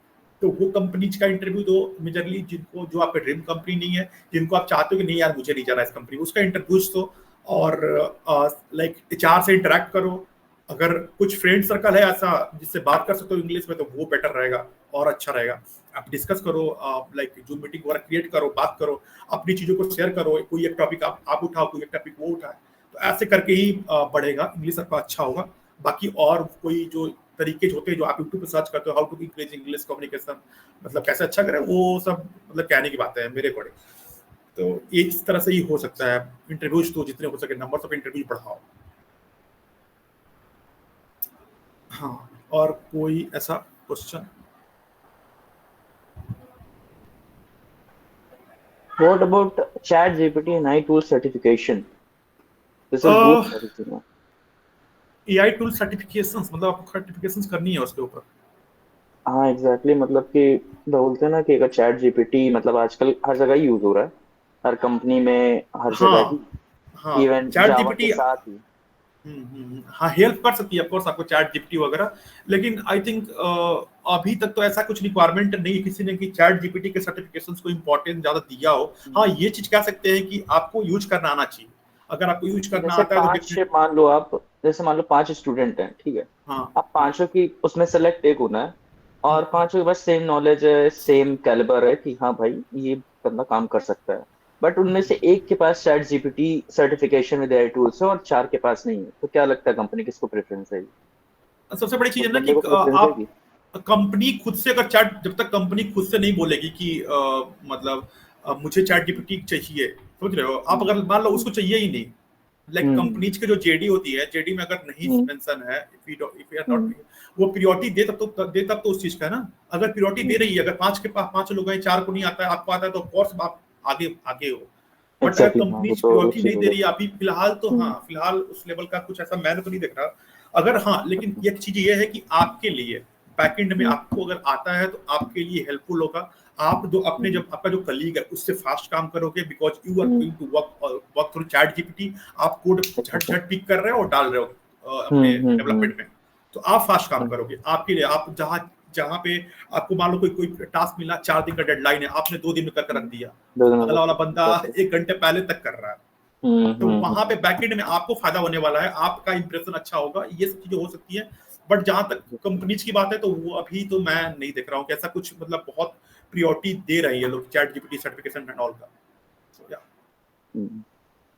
तो वो कंपनीज का इंटरव्यू दो मेजरली जिनको, जो आपका ड्रीम कंपनी नहीं है, जिनको आप चाहते हो कि नहीं यार मुझे नहीं जाना इस कंपनी, उसका इंटरव्यूज दो। और लाइक एचआर से इंटरेक्ट करो। अगर कुछ फ्रेंड सर्कल है ऐसा जिससे बात कर सकते हो इंग्लिश में तो वो बेटर रहेगा और अच्छा रहेगा। आप डिस्कस करो, लाइक जूम मीटिंग वगैरह क्रिएट करो, बात करो, अपनी चीजों को शेयर करो। कोई एक टॉपिक आप उठाओ, कोई एक टॉपिक वो उठाए, तो ऐसे करके ही बढ़ेगा, इंग्लिश आपका अच्छा होगा। बाकी और कोई जो तरीके होते हैं जो आप यूट्यूब पे सर्च करते हो, how to increase English communication, मतलब कैसे अच्छा करें, वो सब मतलब कहने की बातें हैं मेरे अकॉर्डिंग। तो इस तरह से ही हो सकता है। इंटरव्यूज तो जितने हो सके नंबर ऑफ इंटरव्यूज बढ़ाओ। हाँ, और कोई ऐसा question?
What about ChatGPT and iTools certification? This is both everything.
AI tool certifications, मतलब आपको सर्टिफिकेशंस करनी है उसके ऊपर?
हाँ एग्जैक्टली, मतलब कि बोलते हैं ना कि अगर चैट जीपीटी मतलब आजकल हर जगह ही यूज हो रहा है, हर कंपनी में, हर जगह ही,
हाँ
इवन
चैट
जावा
जीपीटी
के साथ ही।
हाँ हेल्प कर सकती है ऑफकोर्स आपको चैट जीपीटी वगैरह, लेकिन आई थिंक अभी तक तो ऐसा कुछ रिक्वायरमेंट नहीं है किसी ने कि चैट जीपीटी के सर्टिफिकेशंस को इंपॉर्टेंस ज्यादा दिया हो। हाँ ये चीज कह सकते हैं कि आपको यूज करना आना चाहिए। अगर आपको यूज करना
जैसे
आता है तो
पांच, मान लो आप, जैसे मान लो 5 स्टूडेंट हैं, ठीक है,
हाँ
आप पांचों की उसमें सेलेक्ट एक होना है, और पांचों के पास सेम नॉलेज है, सेम कैलिबर है कि हाँ भाई ये बंदा काम कर सकता है, बट उनमें से एक के पास ChatGPT certification with AI tools है और 4 के पास नहीं है, तो क्या लगता है कंपनी किसको प्रेफरेंस है?
सबसे बड़ी चीज
उस
है ना
बंदे
कि
को प्रेफरेंस
आप
देगी।
कंपनी खुद से अगर चैट, जब तक कंपनी खुद से नहीं बोलेगी कि मतलब मुझे चैट जीपीटी चाहिए, समझ रहे हो आप? अगर मान लो उसको चाहिए ही नहीं, लाइक कंपनीज के जो जेडी होती है, जेडी में अगर नहीं मेंशन है, इफ यू आर नॉट, वो प्रायोरिटी दे तब तो उस चीज का है ना। अगर प्रायोरिटी दे रही है, अगर 5 के पास 5 लोग हैं, 4 को नहीं आता है, आपको आता है, तो ऑफ कोर्स आप आगे आगे हो। बट अगर
एग्जैक्टली, हाँ वो
कंपनीज
तो
प्रायोरिटी
उससे
नहीं दे रही है अभी फिलहाल, तो हाँ फिलहाल उस लेवल का कुछ ऐसा मैंने तो नहीं देख रहा। अगर हाँ, लेकिन एक चीज ये है कि आपके लिए बैकएंड में आपको अगर आता है तो आपके लिए हेल्पफुल होगा। आप जो अपने, जब आपका जो कलीग है उससे फास्ट काम करोगे, because you are going to work through ChatGPT. आप कोड झट झट पिक कर रहे हो और डाल रहे हो अपने डेवलपमेंट में, तो आप फास्ट काम करोगे। आपके लिए, आप जहाँ पे आपको मान लो कोई टास्क मिला, 4 दिन का डेडलाइन है, आपने 2 दिन में करके रख दिया, अगला वाला बंदा 1 घंटे पहले तक कर रहा है, तो वहां पे बैकएंड में आपको फायदा होने वाला है, आपका इंप्रेशन अच्छा होगा, ये सब चीजें हो सकती है। बट जहां तक कंपनीज की बात है तो वो अभी तो मैं नहीं देख रहा हूँ कि ऐसा कुछ मतलब बहुत प्रायोरिटी दे रही है लोग chat GPT certification and all का। So, yeah.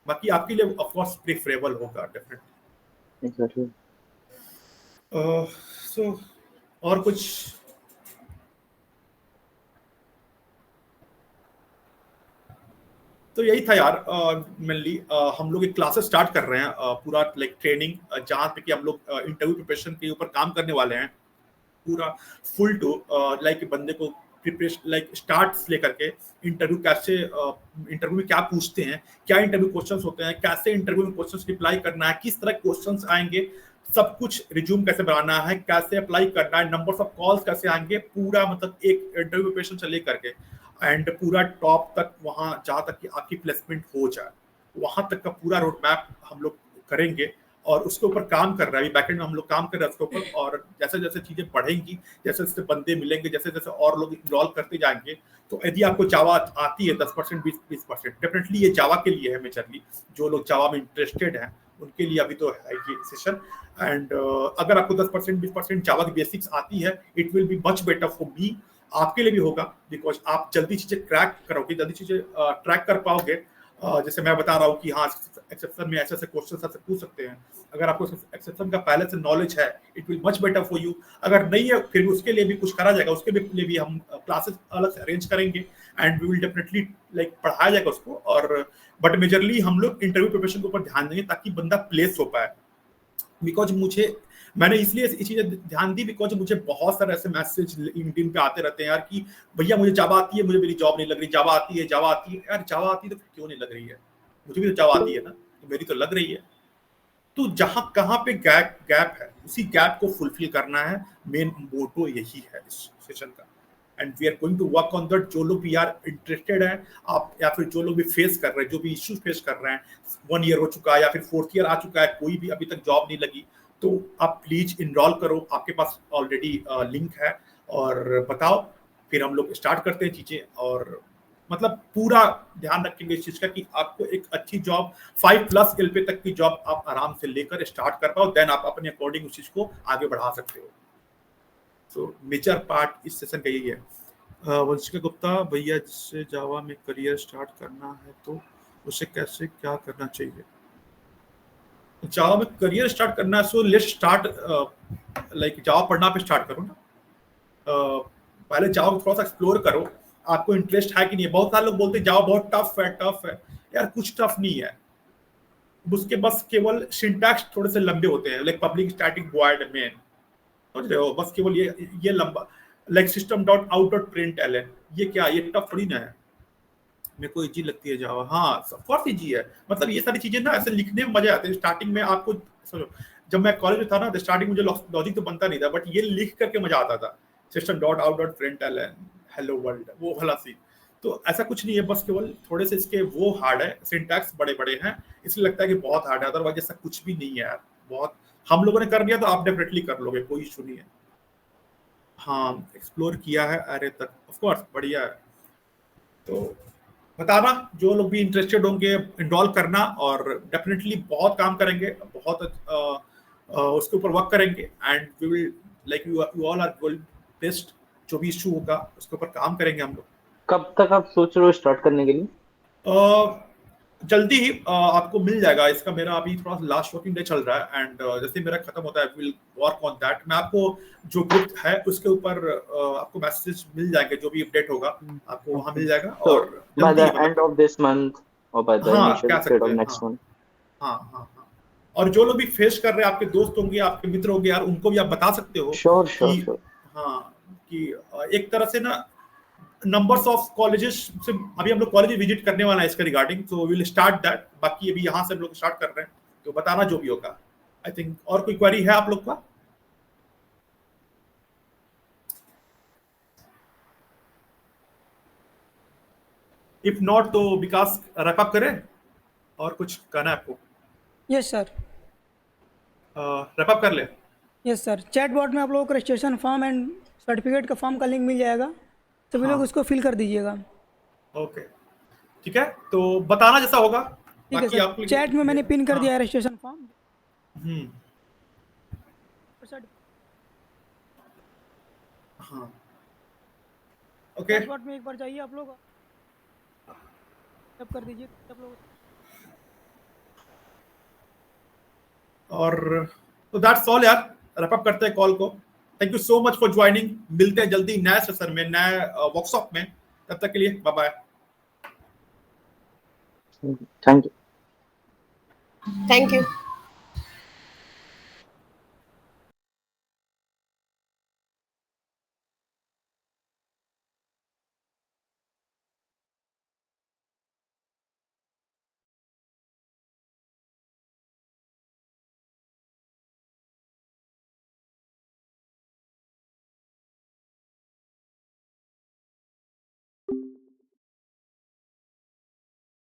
बाकी आपके लिए ऑफ कोर्स प्रेफरेबल होगा डेफिनेटली।
एग्जैक्टली।
सो और कुछ? तो यही था यार, मेनली हम लोग एक क्लासेस स्टार्ट कर रहे हैं, पूरा लाइक ट्रेनिंग, जहाँ पे कि हम लोग इंटरव्यू प्रिपरेशन के ऊपर काम करने वाले हैं, पूरा फुल टू लाइक बंदे को प्रिपरेशन, लाइक स्टार्ट से लेकर के इंटरव्यू कैसे, इंटरव्यू में क्या पूछते हैं, क्या इंटरव्यू क्वेश्चंस होते हैं, कैसे इंटरव्यू में क्वेश्चंस रिप्लाई करना है, किस तरह क्वेश्चंस आएंगे, सब कुछ, रिज्यूम कैसे बनाना है, कैसे अप्लाई करना है, नंबर्स ऑफ कॉल्स कैसे आएंगे, पूरा मतलब एक इंटरव्यू प्रिपरेशन से लेकर के एंड पूरा टॉप तक, वहां जहां तक कि आपकी प्लेसमेंट हो जाए, वहां तक का पूरा रोड मैप हम लोग करेंगे और उसके ऊपर काम कर रहा है। बैकएंड में हम लोग काम कर रहे हैं उसके ऊपर, और जैसे जैसे चीजें बढ़ेंगी, जैसे जैसे बंदे मिलेंगे, जैसे जैसे और लोग इन्वॉल्व करते जाएंगे, तो यदि आपको जावा आती है 10% 20%, डेफिनेटली ये जावा के लिए है मेजरली, जो लोग जावा में इंटरेस्टेड हैं उनके लिए अभी तो है ये सेशन। एंड अगर आपको 10% 20% जावा की बेसिक्स आती है, it will be much better for me, आपके लिए भी होगा, बिकॉज आप जल्दी चीजें क्रैक करोगे, जल्दी चीजें ट्रैक कर पाओगे। जैसे मैं बता रहा हूँ कि हाँ एक्सेप्शन में ऐसे ऐसे क्वेश्चन आपसे पूछ सकते हैं, अगर आपको एक्सेप्शन का पहले से नॉलेज है it will much better for you. अगर नहीं है फिर भी उसके लिए भी कुछ करा जाएगा, उसके लिए भी हम क्लासेस अलग से अरेंज करेंगे and we will definitely like पढ़ाया जाएगा उसको। और बट मेजरली हम लोग इंटरव्यू प्रिपरेशन के ऊपर ध्यान देंगे ताकि बंदा प्लेस हो पाए। बिकॉज मैंने इसलिए ये चीजें ध्यान दी बिकॉज मुझे बहुत सारे ऐसे मैसेज लिंक्डइन पे आते रहते हैं यार कि भैया मुझे जावा आती है, मुझे मेरी जॉब नहीं लग रही, जावा आती है यार, जावा आती है तो क्यों नहीं लग रही है, मुझे भी तो जावा आती है ना, तो मेरी तो लग रही है। तो जहां कहां पे गैप है उसी गैप को फुलफिल करना है, मेन मोटो यही है इस सेशन का। And we are going to work on that. जो लोग भी यार इंटरेस्टेड है आप, या फिर जो लोग भी फेस कर रहे हैं, जो भी इश्यूज फेस कर रहे हैं, 1 ईयर हो चुका है या फिर 4th ईयर आ चुका है, कोई भी अभी तक जॉब नहीं लगी, तो आप प्लीज इनरोल करो, आपके पास ऑलरेडी लिंक है, और बताओ, फिर हम लोग स्टार्ट करते हैं चीजें। और मतलब पूरा ध्यान रखेंगे इस चीज का कि आपको एक अच्छी जॉब 5+ LP तक की जॉब आप आराम से लेकर स्टार्ट कर पाओ, देन आप अपने अकॉर्डिंग उस चीज को आगे बढ़ा सकते हो। सो मेजर पार्ट इस सेशन का यही है। वंशिका गुप्ता, भैया जिससे जावा में करियर स्टार्ट करना है तो उसे कैसे क्या करना चाहिए? जावा में करियर स्टार्ट करना है, so let's start like Java पढ़ना पे स्टार्ट करो ना। पहले जावा को थोड़ा सा एक्सप्लोर करो, आपको इंटरेस्ट है कि नहीं है। बहुत सारे लोग बोलते हैं जावा बहुत टफ है, यार कुछ टफ नहीं है, उसके बस केवल सिंटैक्स थोड़े से लंबे होते हैं, like public static void main, समझ रहे हो, बस केवल ये लंबा, लाइक system.out.println, ये क्या, ये टफ थोड़ी ना है। मेरे को इजी लगती है जावा, हाँ ऑफ कोर्स इजी है। मतलब ये सारी चीजें ना ऐसे लिखने में मजा आते हैं। स्टार्टिंग में आपको समझो, जब मैं कॉलेज में था ना तो स्टार्टिंग मुझे लॉजिक तो बनता नहीं था, बट ये लिख करके मजा आता था, system.out.println हेलो वर्ल्ड, वो वाला सीन। तो ऐसा कुछ नहीं है, बस केवल थोड़े से इसके वो हार्ड है, सिंटैक्स बड़े बड़े हैं, इसलिए लगता है कि बहुत हार्ड है, अदरवाइज ऐसा कुछ भी नहीं है यार। बहुत हम लोगों ने कर लिया तो आप डेफिनेटली कर लोगे, कोई इशू नहीं है। हाँ एक्सप्लोर किया है अरे तक, ऑफ कोर्स बढ़िया है। तो बताना, जो लोग भी इंटरेस्टेड होंगे इनरोल करना, और डेफिनेटली बहुत काम करेंगे, बहुत उसके ऊपर वर्क करेंगे, and we will like you all are well best. जो भी इशू होगा उसके ऊपर काम करेंगे हम लोग।
कब तक आप सोच रहे हो स्टार्ट करने के लिए?
जल्दी ही आपको मिल जाएगा इसका। मेरा अभी थोड़ा लास्ट वर्किंग डे चल रहा है, एंड जैसे मेरा खत्म होता है विल वर्क ऑन दैट। मैं आपको जो ग्रुप है उसके ऊपर आपको मैसेज मिल जाएंगे, जो भी अपडेट होगा आपको वहां मिल जाएगा।
So,
और
by the
जल्दी
end of this month or by the
हाँ,
initial
क्या
period
सकते
of
हैं,
next month?
हाँ। और जो लोग भी फेस कर रहे हैं, आपके दोस्त होंगे, आपके मित्र होंगे यार, उनको भी आप बता सकते हो
Sure.
कि हाँ, कि एक तरह से ना नंबर्स ऑफ कॉलेजेस से अभी हम लोग कॉलेज विजिट करने वाला है इसके regarding, so we will start that. बाकी अभी यहाँ से हम लोग स्टार्ट कर रहे हैं, तो बताना जो भी होगा। आई थिंक और कोई क्वेरी है आप लोग का? इफ नॉट तो विकास रैप अप करें, और कुछ कहना है आपको?
Yes sir.
रैप अप कर ले।
यस सर, चैट बॉट में आप लोगों को रजिस्ट्रेशन फॉर्म एंड सर्टिफिकेट का फॉर्म का लिंक मिल जाएगा, सभी लोग उसको फिल कर दीजिएगा।
ओके ठीक है, तो बताना जैसा होगा।
ठीक है सर, चैट में मैंने पिन कर दिया है रजिस्ट्रेशन फॉर्म।
हाँ ओके,
चैट बॉट में एक बार जाइए आप लोग, तब कर दीजिए सब लोग।
और तो दैट्स ऑल यार, रैप अप करते हैं कॉल को। Thank you so much for joining. मिलते हैं जल्दी नए सेशन में, नए वर्कशॉप में। तब तक के लिए bye bye.
Thank you.
Thank you.